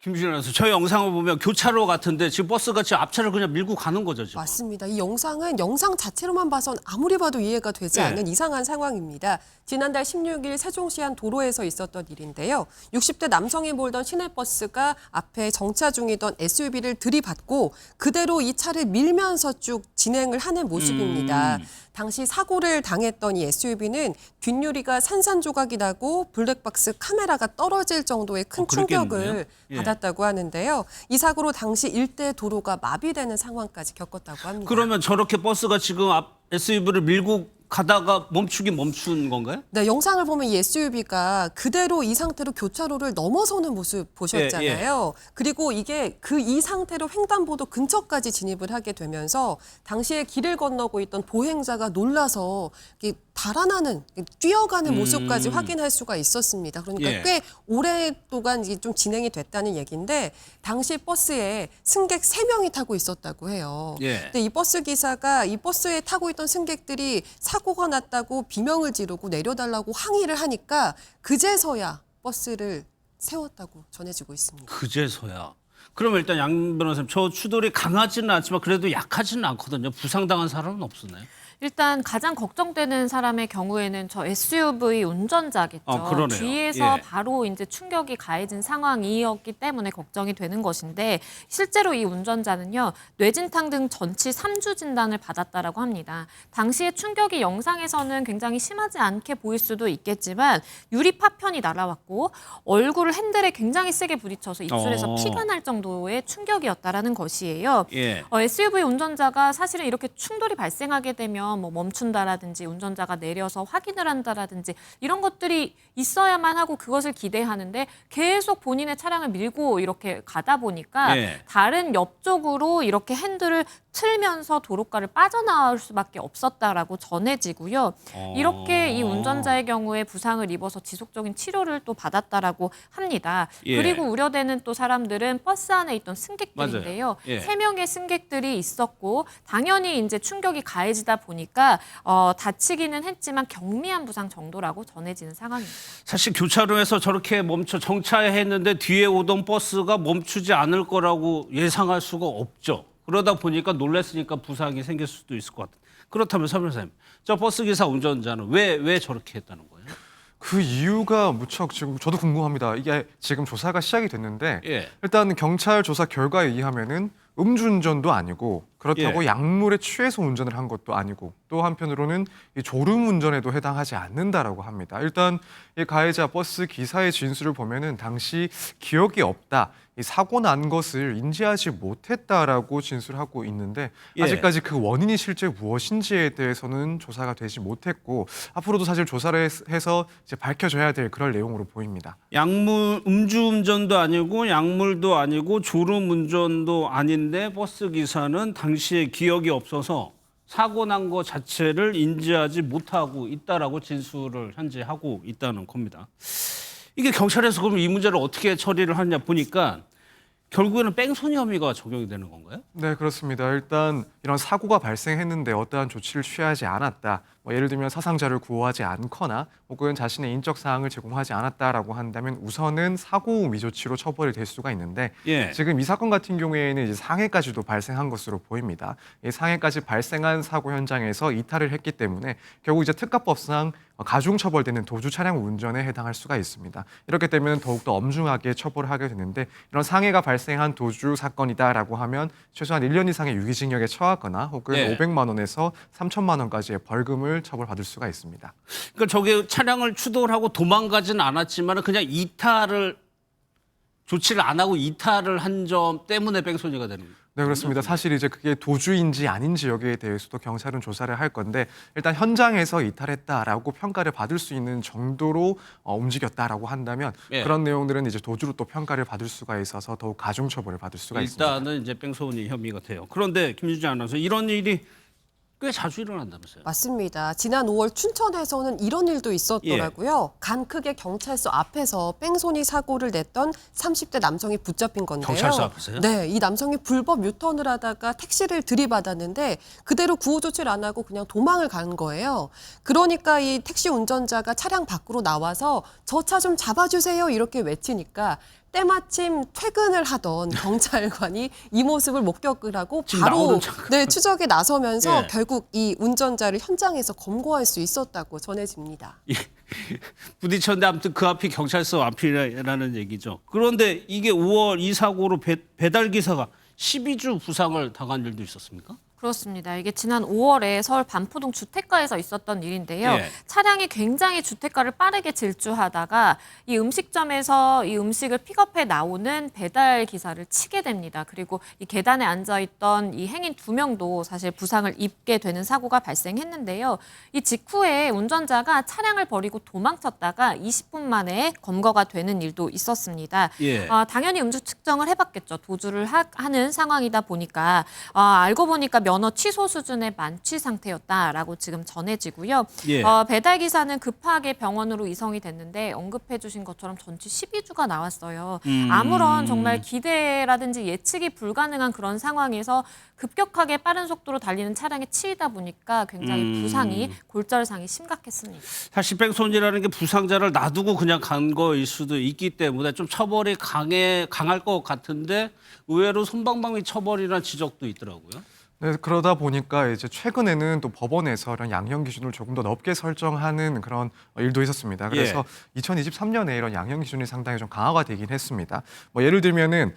김준현 아나운서, 저 영상을 보면 교차로 같은데 지금 버스가 지금 앞차를 그냥 밀고 가는 거죠, 지금. 맞습니다. 이 영상은 영상 자체로만 봐선 아무리 봐도 이해가 되지 네. 않는 이상한 상황입니다. 지난달 16일 세종시 한 도로에서 있었던 일인데요. 60대 남성이 몰던 시내버스가 앞에 정차 중이던 SUV를 들이받고 그대로 이 차를 밀면서 쭉 진행을 하는 모습입니다. 당시 사고를 당했던 이 SUV는 뒷유리가 산산조각이 나고 블랙박스 카메라가 떨어질 정도의 큰 충격을 그랬겠는데요? 예. 받았다고 하는데요. 이 사고로 당시 일대 도로가 마비되는 상황까지 겪었다고 합니다. 그러면 저렇게 버스가 지금 앞 SUV를 밀고 가다가 멈춘 건가요? 네, 영상을 보면 이 SUV가 그대로 이 상태로 교차로를 넘어서는 모습 보셨잖아요. 그리고 이게 이 상태로 횡단보도 근처까지 진입을 하게 되면서 당시에 길을 건너고 있던 보행자가 놀라서 달아나는, 뛰어가는 모습까지 확인할 수가 있었습니다. 그러니까 예. 꽤 오랫동안 이게 좀 진행이 됐다는 얘기인데 당시 버스에 승객 3명이 타고 있었다고 해요. 예. 근데 이 버스 기사가 이 버스에 타고 있던 승객들이 사고가 났다고 비명을 지르고 내려달라고 항의를 하니까 그제서야 버스를 세웠다고 전해지고 있습니다. 그제서야. 그러면 일단 양 변호사님, 저 추돌이 강하지는 않지만 그래도 약하지는 않거든요. 부상당한 사람은 없었나요? 일단 가장 걱정되는 사람의 경우에는 저 SUV 운전자겠죠. 그러네요. 뒤에서 예. 바로 이제 충격이 가해진 상황이었기 때문에 걱정이 되는 것인데 실제로 이 운전자는요 뇌진탕 등 전치 3주 진단을 받았다라고 합니다. 당시의 충격이 영상에서는 굉장히 심하지 않게 보일 수도 있겠지만 유리 파편이 날아왔고 얼굴을 핸들에 굉장히 세게 부딪혀서 입술에서 피가 날 정도의 충격이었다라는 것이에요. 예. SUV 운전자가 사실은 이렇게 충돌이 발생하게 되면 뭐 멈춘다라든지 운전자가 내려서 확인을 한다라든지 이런 것들이 있어야만 하고 그것을 기대하는데 계속 본인의 차량을 밀고 이렇게 가다 보니까 예. 다른 옆쪽으로 이렇게 핸들을 틀면서 도로가를 빠져나올 수밖에 없었다라고 전해지고요. 이렇게 이 운전자의 경우에 부상을 입어서 지속적인 치료를 또 받았다라고 합니다. 예. 그리고 우려되는 또 사람들은 버스 안에 있던 승객들인데요. 맞아요. 예. 3명의 승객들이 있었고 당연히 이제 충격이 가해지다 보니까 다치기는 했지만 경미한 부상 정도라고 전해지는 상황입니다. 사실 교차로에서 저렇게 정차했는데 뒤에 오던 버스가 멈추지 않을 거라고 예상할 수가 없죠. 그러다 보니까 놀랐으니까 부상이 생길 수도 있을 것 같아요. 그렇다면 서 변호사님, 저 버스기사 운전자는 왜 저렇게 했다는 거예요? 그 이유가 무척 지금 저도 궁금합니다. 이게 지금 조사가 시작이 됐는데 예. 일단 경찰 조사 결과에 의하면은 음주운전도 아니고 그렇다고 예. 약물에 취해서 운전을 한 것도 아니고 또 한편으로는 이 졸음운전에도 해당하지 않는다라고 합니다. 일단 이 가해자 버스 기사의 진술을 보면은 당시 기억이 없다. 이 사고 난 것을 인지하지 못했다라고 진술하고 있는데 예. 아직까지 그 원인이 실제 무엇인지에 대해서는 조사가 되지 못했고 앞으로도 사실 조사를 해서 이제 밝혀져야 될 그럴 내용으로 보입니다. 음주운전도 아니고 약물도 아니고 졸음운전도 아닌데 버스 기사는 당시에 기억이 없어서 사고 난 거 자체를 인지하지 못하고 있다라고 진술을 현재 하고 있다는 겁니다. 이게 경찰에서 그럼 이 문제를 어떻게 처리를 하냐 보니까 결국에는 뺑소니 혐의가 적용이 되는 건가요? 네, 그렇습니다. 일단 이런 사고가 발생했는데 어떠한 조치를 취하지 않았다. 뭐 예를 들면 사상자를 구호하지 않거나 혹은 자신의 인적 사항을 제공하지 않았다라고 한다면 우선은 사고 미조치로 처벌이 될 수가 있는데 예. 지금 이 사건 같은 경우에는 이제 상해까지도 발생한 것으로 보입니다. 이 상해까지 발생한 사고 현장에서 이탈을 했기 때문에 결국 이제 특가법상 가중처벌되는 도주 차량 운전에 해당할 수가 있습니다. 이렇게 되면 더욱더 엄중하게 처벌을 하게 되는데 이런 상해가 발생한 도주 사건이다라고 하면 최소한 1년 이상의 유기징역에 처하거나 혹은 예. 500만 원에서 3천만 원까지의 벌금을 처벌받을 수가 있습니다. 그러니까 저게 차량을 추돌하고 도망가지는 않았지만 그냥 조치를 안 하고 이탈을 한 점 때문에 뺑소니가 되는 거예요. 네, 그렇습니다. 사실 이제 그게 도주인지 아닌지 여기에 대해서도 경찰은 조사를 할 건데 일단 현장에서 이탈했다라고 평가를 받을 수 있는 정도로 움직였다라고 한다면 예. 그런 내용들은 이제 도주로 또 평가를 받을 수가 있어서 더욱 가중 처벌을 받을 수가 있습니다. 일단은 이제 뺑소니 혐의가 돼요. 그런데 김유진 아나운서, 이런 일이 꽤 자주 일어난다면서요? 맞습니다. 지난 5월 춘천에서는 이런 일도 있었더라고요. 간 크게 경찰서 앞에서 뺑소니 사고를 냈던 30대 남성이 붙잡힌 건데요. 경찰서 앞에서요? 네, 이 남성이 불법 유턴을 하다가 택시를 들이받았는데 그대로 구호 조치를 안 하고 그냥 도망을 간 거예요. 그러니까 이 택시 운전자가 차량 밖으로 나와서 저 차 좀 잡아주세요 이렇게 외치니까 때마침 퇴근을 하던 경찰관이 이 모습을 목격을 하고 지금 바로 나오는 잠깐. 네, 추적에 나서면서 예. 결국 이 운전자를 현장에서 검거할 수 있었다고 전해집니다. 부딪혔는데 아무튼 그 앞이 경찰서 앞이라는 얘기죠. 그런데 이게 5월 이 사고로 배달 기사가 12주 부상을 당한 일도 있었습니까? 그렇습니다. 이게 지난 5월에 서울 반포동 주택가에서 있었던 일인데요. 예. 차량이 굉장히 주택가를 빠르게 질주하다가 이 음식점에서 이 음식을 픽업해 나오는 배달 기사를 치게 됩니다. 그리고 이 계단에 앉아있던 이 행인 2명도 사실 부상을 입게 되는 사고가 발생했는데요. 이 직후에 운전자가 차량을 버리고 도망쳤다가 20분 만에 검거가 되는 일도 있었습니다. 예. 당연히 음주 측정을 해봤겠죠. 도주를 하는 상황이다 보니까 알고 보니까 면허 취소 수준의 만취 상태였다라고 지금 전해지고요. 예. 배달 기사는 급하게 병원으로 이송이 됐는데 언급해 주신 것처럼 전치 12주가 나왔어요. 아무런 정말 기대라든지 예측이 불가능한 그런 상황에서 급격하게 빠른 속도로 달리는 차량에 치이다 보니까 굉장히 부상이 골절상이 심각했습니다. 사실 뺑소니라는 게 부상자를 놔두고 그냥 간 거일 수도 있기 때문에 좀 처벌이 강할 것 같은데 의외로 솜방망이 처벌이라는 지적도 있더라고요. 네, 그러다 보니까 이제 최근에는 또 법원에서 이런 양형 기준을 조금 더 넓게 설정하는 그런 일도 있었습니다. 그래서 2023년에 이런 양형 기준이 상당히 좀 강화가 되긴 했습니다. 뭐 예를 들면은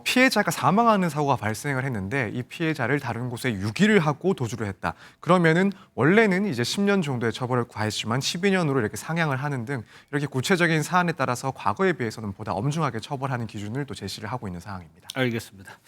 피해자가 사망하는 사고가 발생을 했는데 이 피해자를 다른 곳에 유기를 하고 도주를 했다. 그러면은 원래는 이제 10년 정도의 처벌을 가했지만 12년으로 이렇게 상향을 하는 등 이렇게 구체적인 사안에 따라서 과거에 비해서는 보다 엄중하게 처벌하는 기준을 또 제시를 하고 있는 상황입니다. 알겠습니다.